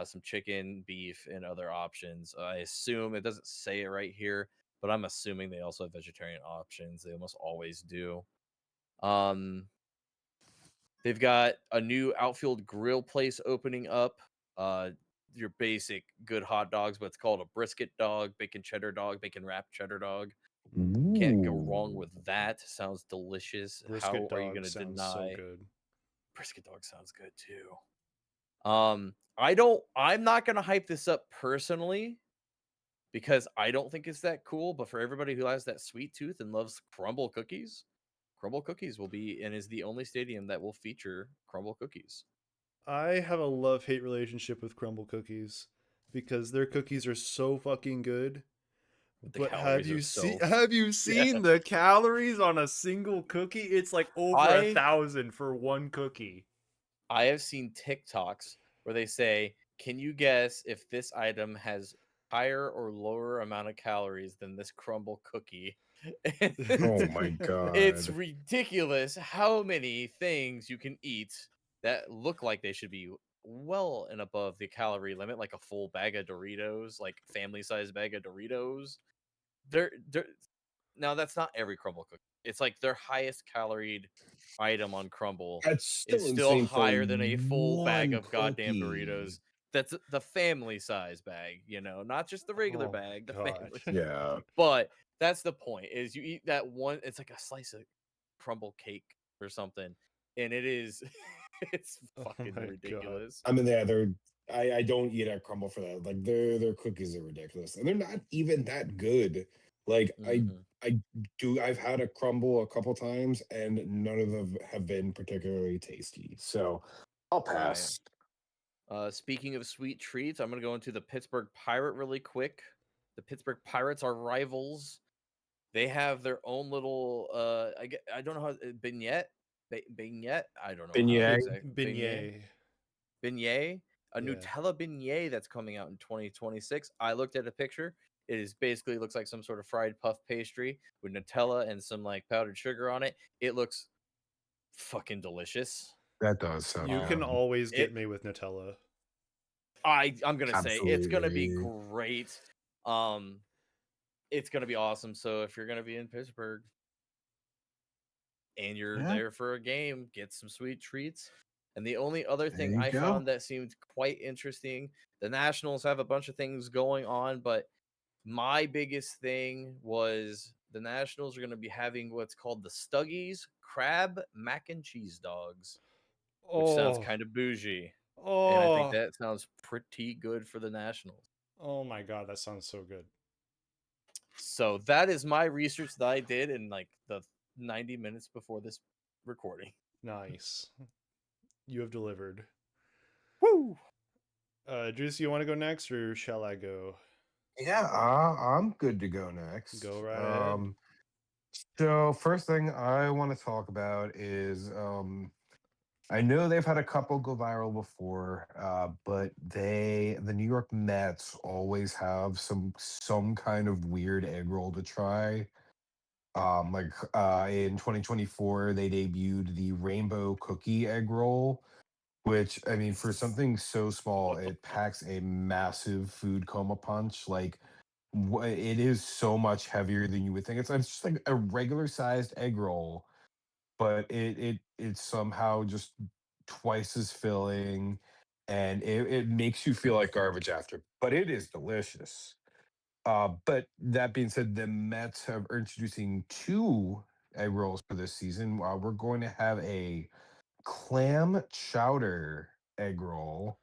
some chicken, beef, and other options. I assume it doesn't say it right here, but I'm assuming they also have vegetarian options. They almost always do. They've got a new outfield grill place opening up. Your basic good hot dogs, but it's called a brisket dog, bacon cheddar dog, bacon wrapped cheddar dog. Can't go wrong with that. Sounds delicious. How Brisket are you dog going to sounds so deny? good. Brisket dog sounds good too. I'm not going to hype this up personally because I don't think it's that cool, but for everybody who has that sweet tooth and loves crumble cookies will be and is the only stadium that will feature crumble cookies. I have a love-hate relationship with crumble cookies because their cookies are so fucking good. The But have calories are you so seen the calories on a single cookie? It's like over 1,000 for one cookie. I have seen TikToks where they say, "Can you guess if this item has higher or lower amount of calories than this crumble cookie?" Oh my god. It's ridiculous how many things you can eat that look like they should be well and above the calorie limit, like a full bag of Doritos, like family size bag of Doritos. They're now that's not every crumble cookie. It's like their highest caloried item on crumble That's is still still insane for higher than a full bag one of goddamn cookie. Doritos. That's the family size bag, not just the regular Oh my bag, the God. family. Yeah. But that's the point, is you eat that one, it's like a slice of crumble cake or something, and it is it's Oh fucking my God. ridiculous. I mean, yeah, I don't eat at Crumble for that. Like their cookies are ridiculous, and they're not even that good. Like Mhm. I've had a Crumble a couple times, and none of them have been particularly tasty. So I'll Right. pass. Speaking of sweet treats, I'm gonna go into the Pittsburgh Pirate really quick. The Pittsburgh Pirates are rivals. They have their own little I don't know how beignet beignet. I don't know how Beignet? exactly Beignet. beignet, a Yeah. Nutella beignet that's coming out in 2026. I looked at a picture. It is basically looks like some sort of fried puff pastry with Nutella and some like powdered sugar on it. It looks fucking delicious. That does sound You can good. always get It me with Nutella. I'm gonna say it's gonna be Absolutely. great. It's gonna be awesome. So if you're gonna be in Pittsburgh and you're Yeah, there for a game, get some sweet treats. And the only other there thing you I go. found that seemed quite interesting, the Nationals have a bunch of things going on, but my biggest thing was the Nationals are going to be having what's called the Stuggies Crab Mac and Cheese Dogs, which sounds Oh. kind of bougie. And I think Oh. that sounds pretty good for the Nationals. Oh my God, that sounds so good. So that is my research that I did in like the 90 minutes before this recording. Nice. You have delivered. Woo! Drewski, you want to go next or shall I go? Yeah, I'm good to go next. Go right ahead. So first thing I want to talk about is I know they've had a couple go viral before, but the New York Mets always have some kind of weird egg roll to try. In 2024, they debuted the Rainbow Cookie Egg Roll, which I mean, for something so small, What the it fuck? packs a massive food coma punch. Like, it is so much heavier than you would think. It's just like a regular sized egg roll, but it's somehow just twice as filling, and it makes you feel like garbage after, but it is delicious. But that being said, the Mets are introducing two egg rolls for this season. We're going to have a clam chowder egg roll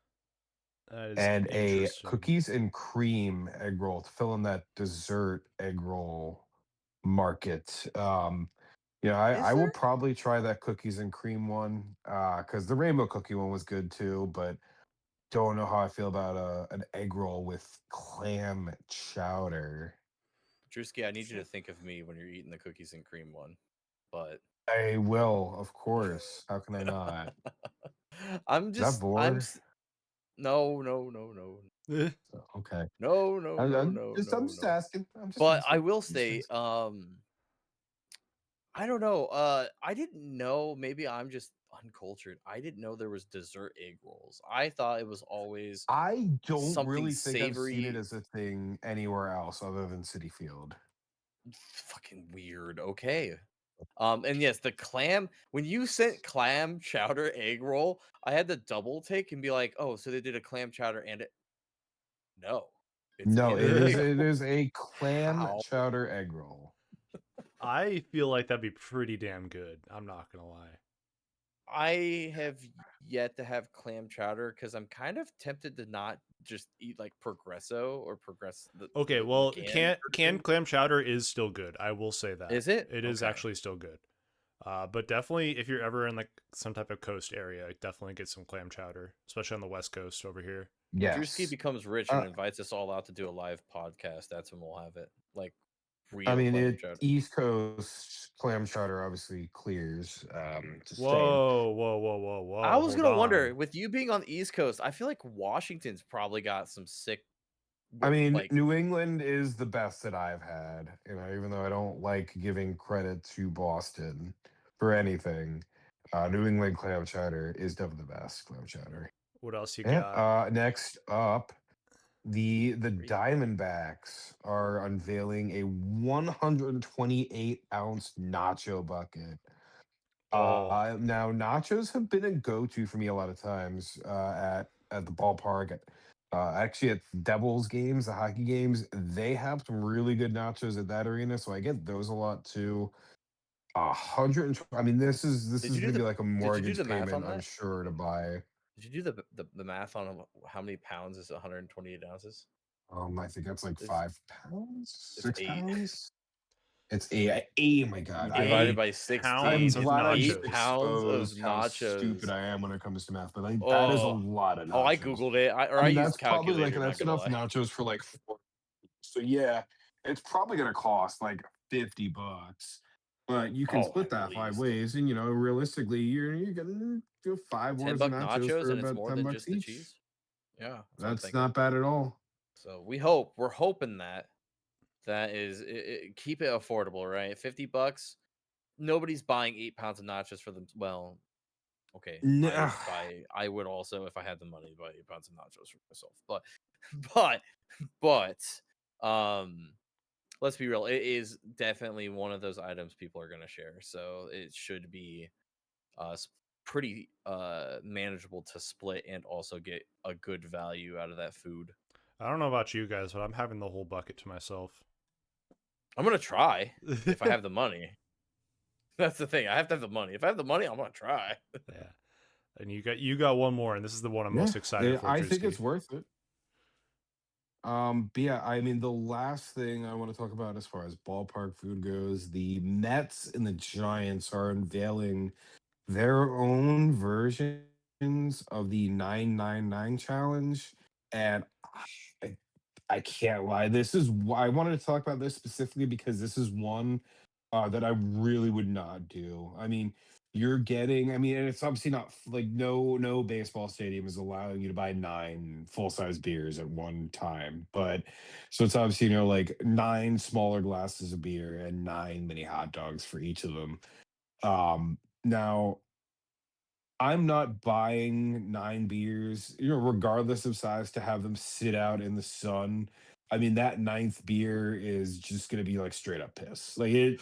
That is and a interesting. cookies and cream egg roll to fill in that dessert egg roll market. I Is will there? probably try that cookies and cream one because the rainbow cookie one was good too, but don't know how I feel about an egg roll with clam chowder. Drewski, I need you to think of me when you're eating the cookies and cream one. But I will, of course. How can I not? I'm Is that just I'm bored? s- no no no no Okay. no no no I'm no just no I'm just no. asking. I'm just But I asking. will I'm just say, asking. I don't know. I didn't know. Maybe I'm just uncultured. I didn't know there was dessert egg rolls. I thought it was always I don't something really think I've seen it savory. as a thing anywhere else other than City Field. Fucking weird. Okay. And yes, the clam. When you sent clam chowder egg roll, I had to double take and be like, "Oh, so they did a clam chowder and it." No, it's No, in an egg it roll. is a clam How? chowder egg roll. I feel like that'd be pretty damn good. I'm not gonna lie. I have yet to have clam chowder because I'm kind of tempted to not just eat like Progresso or Progress Okay, the well, canned canned version. clam chowder is still good. I will say that. Is it? It is Okay. actually still good. But definitely, if you're ever in like some type of coast area, definitely get some clam chowder, especially on the West Coast over here. When Drewski Yes. becomes rich and invites us all out to do a live podcast, that's when we'll have it. Like I real mean, clam it chowder. East Coast clam chowder obviously clears. Just saying. Whoa! I was Hold gonna wonder, on. with you being on the East Coast, I feel like Washington's probably got some sick. I mean, like New England is the best that I've had. Even though I don't like giving credit to Boston for anything, New England clam chowder is definitely the best clam chowder. What else you Yeah. got? Next up, the Great. Diamondbacks are unveiling a 128-ounce nacho bucket. Oh, Now nachos have been a go-to for me a lot of times at the ballpark. Actually, at Devils games, the hockey games, they have some really good nachos at that arena, so I get those a lot too. 100. I mean, this is Did you do gonna be the like a Did you do mortgage the math payment, on I'm that? sure, to buy. Did you do the math on how many pounds is 128 ounces? I think that's like It's 5 pounds, it's 8. 6 pounds. It's eight. My God, Divided eight by I'm 16 pounds of is glad I just 8 nachos. pounds of exposed how stupid nachos. I am when it comes to math, but like that is a Oh, lot of I nachos. googled it. I I mean, used that's a probably calculator. Not that's gonna enough lie. nachos for like 4. So yeah, it's probably gonna cost like $50. But you can Oh, split at that 5 least ways, and realistically, you're gonna do 5 10 orders of buck nachos nachos, for and it's about more ten than bucks just the each. cheese. Yeah, that's what I'm That's thinking. not bad at all. So we're hoping that is keep it affordable, right? $50. Nobody's buying 8 pounds of nachos for them. Well, okay, Nah. I would also, if I had the money, buy 8 pounds of nachos for myself. But um, let's be real. It is definitely one of those items people are gonna share, so it should be pretty manageable to split and also get a good value out of that food. I don't know about you guys, but I'm having the whole bucket to myself. I'm gonna try if I have the money. That's the thing. I have to have the money. If I have the money, I'm gonna try. Yeah. And you got one more, and this is the one I'm most excited for, I think Drewski. it's worth it. But yeah, I mean, the last thing I want to talk about as far as ballpark food goes, the Mets and the Giants are unveiling their own versions of the 999 challenge. And I, I can't lie. This is why I wanted to talk about this specifically because this is one that I really would not do. I mean, you're getting, I mean, and it's obviously not like no baseball stadium is allowing you to buy 9 full-size beers at one time. But so it's obviously, like 9 smaller glasses of beer and 9 mini hot dogs for each of them. Now I'm not buying 9 beers, regardless of size, to have them sit out in the sun. I mean, that ninth beer is just gonna be like straight up piss. Like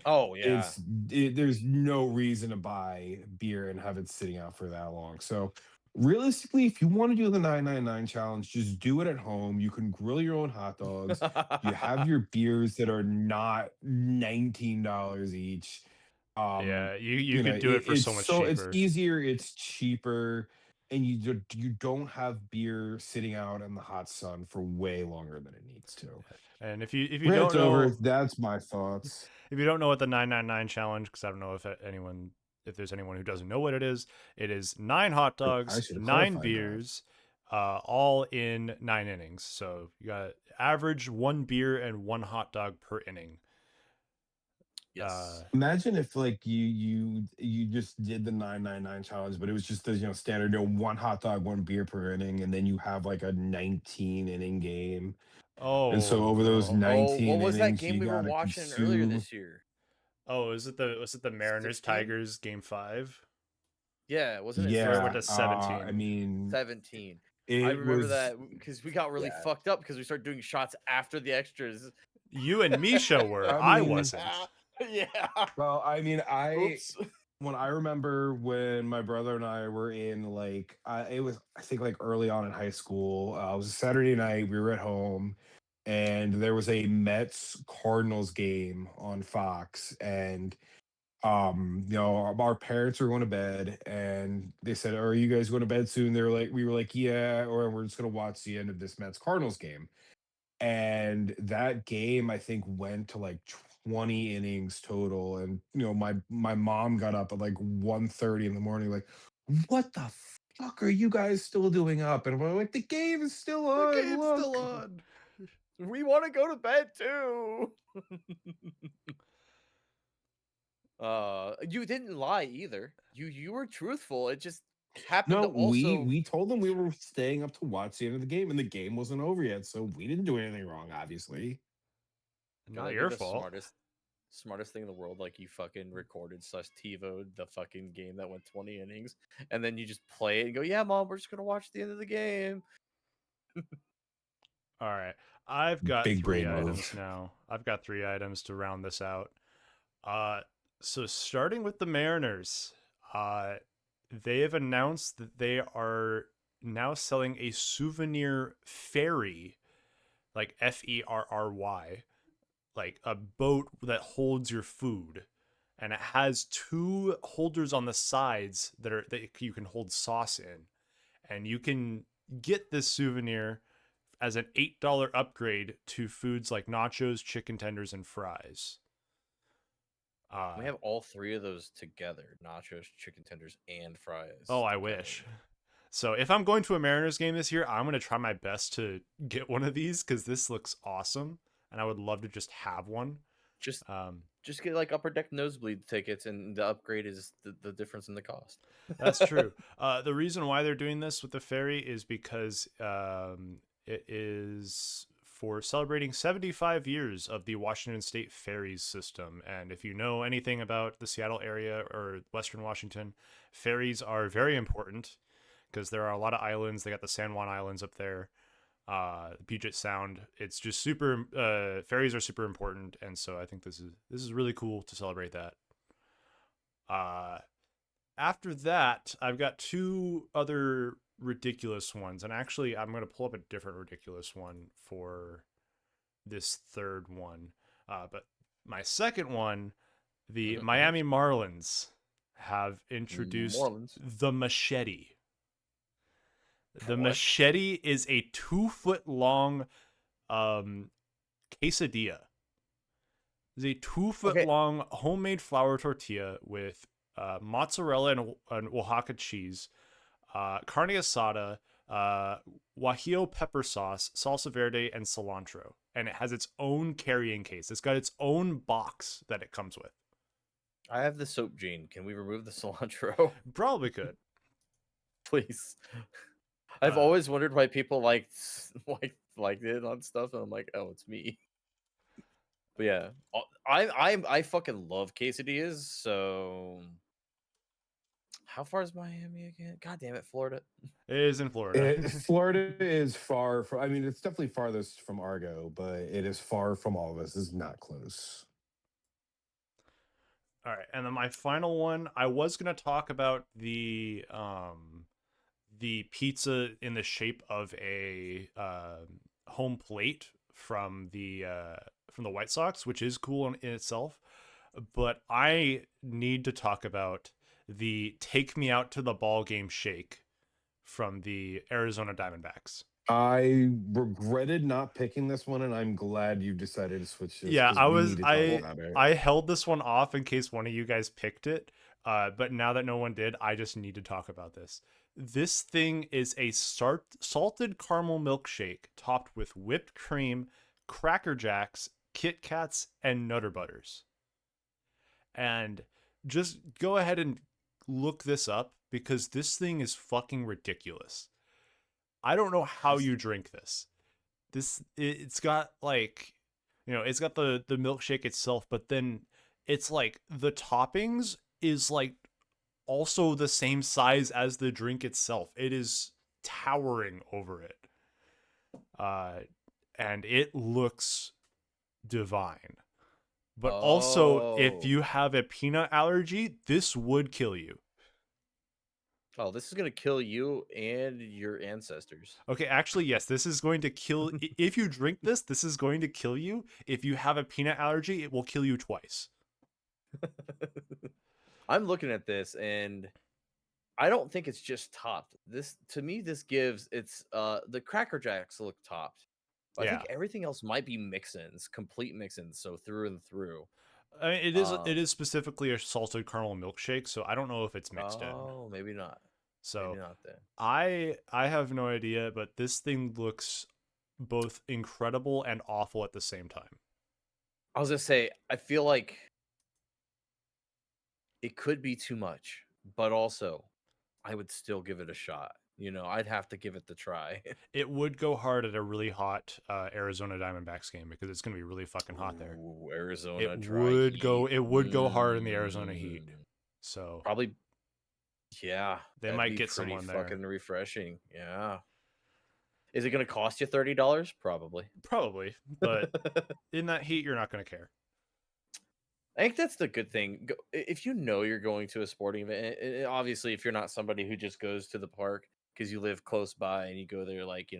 Oh yeah. there's no reason to buy beer and have it sitting out for that long. So realistically, if you want to do the 999 challenge, just do it at home. You can grill your own hot dogs. You have your beers that are not $19 each. Yeah, you could do it for so much It's cheaper. easier, it's cheaper, and you don't have beer sitting out in the hot sun for way longer than it needs to. And if you Rant don't over. know, That's my thoughts. if you don't know what the 999 challenge, because I don't know if there's anyone who doesn't know what it is 9 hot I dogs, should have 9 clarified that. beers, all in 9 innings. So you got average 1 beer and 1 hot dog per inning. Yes. Imagine if like you just did the 999 challenge, but it was just the standard 1 hot dog, 1 beer per inning, and then you have like a 19-inning game. And so Oh over those no. Oh, what 19 was that innings, game you we were gotta watching earlier consume. this year? Oh, was it the Mariners 16? Tigers game 5? Yeah, wasn't it Yeah, I 16? went to 17. I mean, 17. I it remember was that because we got really yeah. fucked up because we started doing shots after the extras. You and Misha were. I I mean, wasn't. Yeah. well, I mean, Oops. when I remember when my brother and I were in like it was I think like early on in high school. It was a Saturday night. We were at home, and there was a Mets Cardinals game on Fox, and our parents were going to bed, and they said, "Are you guys going to bed soon?" They were like, we were like, "Yeah," or we're just going to watch the end of this Mets Cardinals game. And that game I think went to like 20 innings total, and my mom got up at like 1:30 in the morning like, what the fuck are you guys still doing up? And we're like, the game is still The on, game's still look. on. We want to go to bed too. You didn't lie either. You were truthful. It just happened No, to also. we told them we were staying up to watch the end of the game, and the game wasn't over yet, so we didn't do anything wrong, obviously. Not That'd be your the fault. smartest thing in the world. Like you fucking recorded / TiVo'd the fucking game that went 20 innings, and then you just play it and go, "Yeah, mom, we're just gonna watch the end of the game." All right. I've got Big 3 brain items move. now. I've got 3 items to round this out. So starting with the Mariners, they have announced that they are now selling a souvenir ferry, like Ferry, like a boat that holds your food, and it has 2 holders on the sides that you can hold sauce in, and you can get this souvenir as an $8 upgrade to foods like nachos, chicken tenders, and fries. We have all 3 of those together: nachos, chicken tenders, and fries. Oh, I together. wish. So if I'm going to a Mariners game this year, I'm going to try my best to get one of these because this looks awesome, and I would love to just have one. Just get like upper deck nosebleed tickets, and the upgrade is the difference in the cost. That's true. The reason why they're doing this with the ferry is because it is for celebrating 75 years of the Washington State ferries system. And if you know anything about the Seattle area or Western Washington, ferries are very important because there are a lot of islands. They got the San Juan Islands up there, Puget Sound. It's just super. Ferries are super important, and so I think this is really cool to celebrate that. After that, I've got 2 other ridiculous ones, and actually I'm going to pull up a different ridiculous one for this third one. But my second one, the Miami Marlins have introduced the machete. The machete is a 2-foot long quesadilla. It's a 2-foot long homemade flour tortilla with mozzarella and Oaxaca cheese, carne asada, guajillo pepper sauce, salsa verde, and cilantro. And it has its own carrying case. It's got its own box that it comes with. I have the soap gene. Can we remove the cilantro? Probably could. Please. I've always wondered why people liked it on stuff, and I'm like, oh, it's me. But yeah, I fucking love quesadillas. So, how far is Miami again? God damn it, Florida. It is in Florida. Florida is far from. I mean, it's definitely farthest from Argo, but it is far from all of us. It's not close. All right, and then my final one, I was gonna talk about the pizza in the shape of a home plate from the White Sox, which is cool in itself, but I need to talk about the take me out to the ball game shake from the Arizona Diamondbacks. I regretted not picking this one, and I'm glad you decided to switch this. Yeah, I I held this one off in case one of you guys picked it, but now that no one did, I just need to talk about this. This thing is a salted caramel milkshake topped with whipped cream, Cracker Jacks, Kit Kats, and Nutter Butters. And just go ahead and look this up because this thing is fucking ridiculous. I don't know how you drink this. It's got like, it's got the milkshake itself, but then it's like the toppings is like also the same size as the drink itself. It is towering over it. And it looks divine. But also, if you have a peanut allergy, this would kill you. Oh, this is going to kill you and your ancestors. Okay, actually, yes, this is going to kill. If you drink this, this is going to kill you. If you have a peanut allergy, it will kill you twice. I'm looking at this and I don't think it's just topped. This, to me, this gives the Cracker Jacks look topped. I think everything else might be mix-ins, complete mix-ins, so through and through. I mean, it is specifically a salted caramel milkshake, so I don't know if it's mixed in. Oh, maybe not. So maybe not then. I have no idea, but this thing looks both incredible and awful at the same time. I was gonna say, I feel like it could be too much, but also I would still give it a shot. You know, I'd have to give it the try. It would go hard at a really hot Arizona Diamondbacks game because it's going to be really fucking hot there. Ooh, Arizona. It would go hard in the Arizona heat. So probably, yeah, they might get someone there. Fucking refreshing. Yeah. Is it going to cost you $30? Probably. But in that heat, you're not going to care. I think that's the good thing. If you know you're going to a sporting event, and obviously if you're not somebody who just goes to the park because you live close by and you go there like,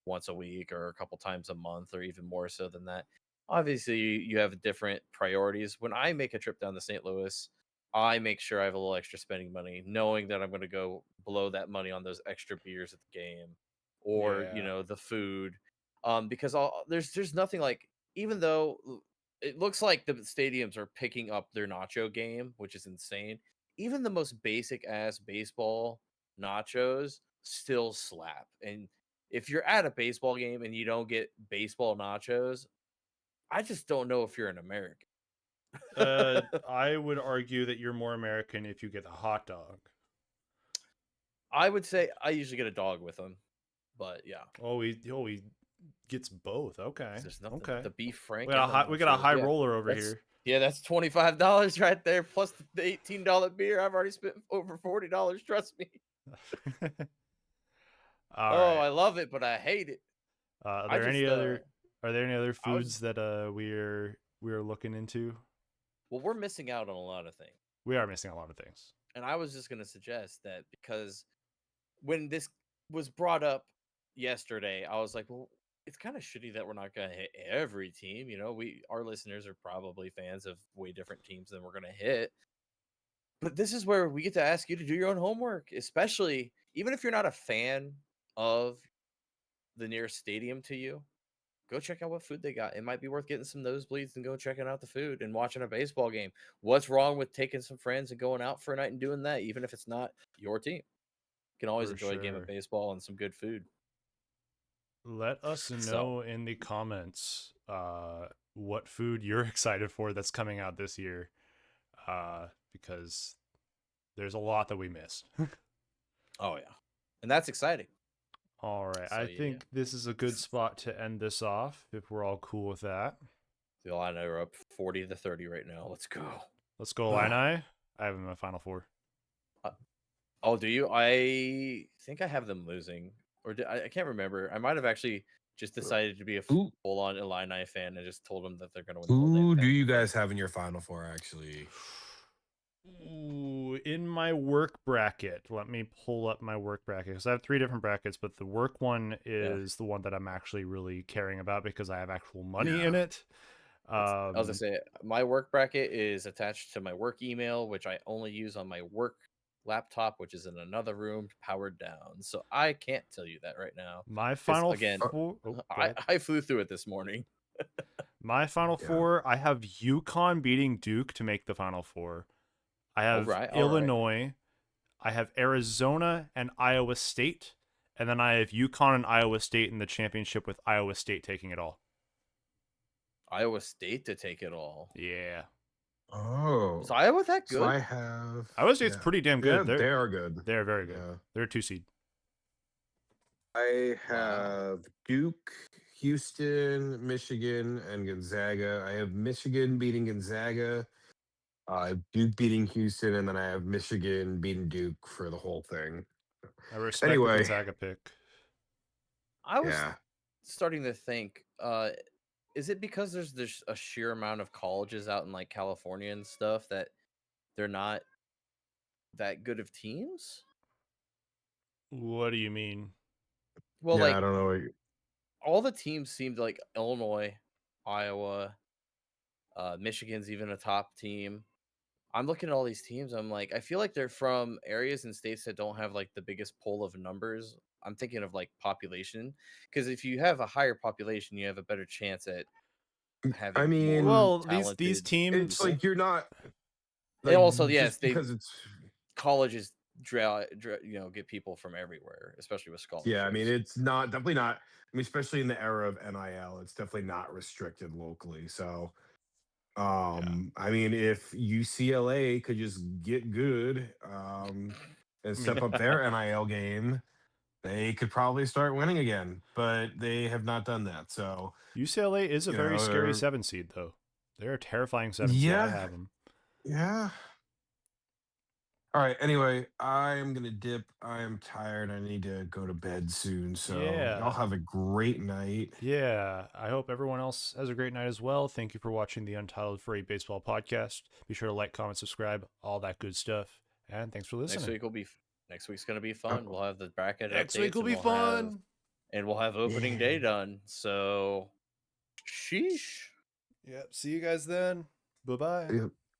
once a week or a couple times a month or even more so than that, obviously you have different priorities. When I make a trip down to St. Louis, I make sure I have a little extra spending money, knowing that I'm going to go blow that money on those extra beers at the game or, the food. Because there's nothing like, even though it looks like the stadiums are picking up their nacho game, which is insane. Even the most basic ass baseball nachos still slap. And if you're at a baseball game and you don't get baseball nachos, I just don't know if you're an American. I would argue that you're more American if you get a hot dog. I would say I usually get a dog with them, but yeah. Oh, he gets both. Okay. There's nothing. Okay. The beef frank. We got a high roller over here. Yeah, that's $25 right there, plus the $18 beer. I've already spent over $40. Trust me. Right. I love it, but I hate it. Are there any other foods that we're looking into? Well, we're missing out on a lot of things. We are missing a lot of things. And I was just going to suggest that because when this was brought up yesterday, I was like, well, it's kind of shitty that we're not going to hit every team. Our listeners are probably fans of way different teams than we're going to hit. But this is where we get to ask you to do your own homework, especially even if you're not a fan of the nearest stadium to you. Go check out what food they got. It might be worth getting some nosebleeds and go checking out the food and watching a baseball game. What's wrong with taking some friends and going out for a night and doing that, even if it's not your team? You can always enjoy a game of baseball and some good food. Let us know in the comments what food you're excited for that's coming out this year, because there's a lot that we missed. Oh, yeah. And that's exciting. All right. I think this is a good spot to end this off if we're all cool with that. The Illini are up 40-30 right now. Let's go. Let's go, Illini. I have them in my final four. Oh, do you? I think I have them losing. Or I can't remember. I might have actually just decided to be a full-on Illini fan and just told them that they're going to win. Who do you guys have in your final four, actually? Ooh, in my work bracket. Let me pull up my work bracket because I have 3 different brackets, but the work one is the one that I'm actually really caring about because I have actual money in it. I was gonna say my work bracket is attached to my work email, which I only use on my work laptop, which is in another room, powered down. So I can't tell you that right now. My final four. I flew through it this morning. My final four. I have UConn beating Duke to make the final four. I have Illinois, I have Arizona and Iowa State, and then I have UConn and Iowa State in the championship with Iowa State taking it all. Iowa State to take it all? Yeah. Oh. Is Iowa that good? So I have... Iowa State's pretty damn good. Yeah, they are good. They're very good. Yeah. They're a 2 seed. I have Duke, Houston, Michigan, and Gonzaga. I have Michigan beating Gonzaga. Duke beating Houston, and then I have Michigan beating Duke for the whole thing. I respect the Anyway, Gonzaga pick. I was yeah. starting to think, is it because there's a sheer amount of colleges out in like California and stuff that they're not that good of teams? What do you mean? Well, Yeah, like I don't know. all the teams seemed like Illinois, Iowa, Michigan's even a top team. I'm looking at all these teams. I'm like, I feel like they're from areas and states that don't have like the biggest pool of numbers. I'm thinking of like population, because if you have a higher population, you have a better chance at I having more mean, Well, these talented teams, it's like you're not and like also, yes, just they because it's colleges get people from everywhere, especially with yeah. I mean, scholarships. it's not definitely not. I mean, especially in the era of NIL, it's definitely not restricted locally. So, yeah. I mean, if UCLA could just get good, and I step mean, up their NIL game, they could probably start winning again. But they have not done that. So, UCLA is a you very know, scary 7 seed, though. They're a terrifying 7 seed. I yeah, have them. yeah. All right. Anyway, I'm gonna dip. I am tired. I need to go to bed soon. So y'all Yeah. have a great night. Yeah. I hope everyone else has a great night as well. Thank you for watching the Untitled Furry Baseball Podcast. Be sure to like, comment, subscribe, all that good stuff. And thanks for listening. Next week's gonna be fun. We'll have the bracket Next week updates, will and be fun. we'll have opening Yeah. day done. So, sheesh. Yep. See you guys then. Bye bye. Yep.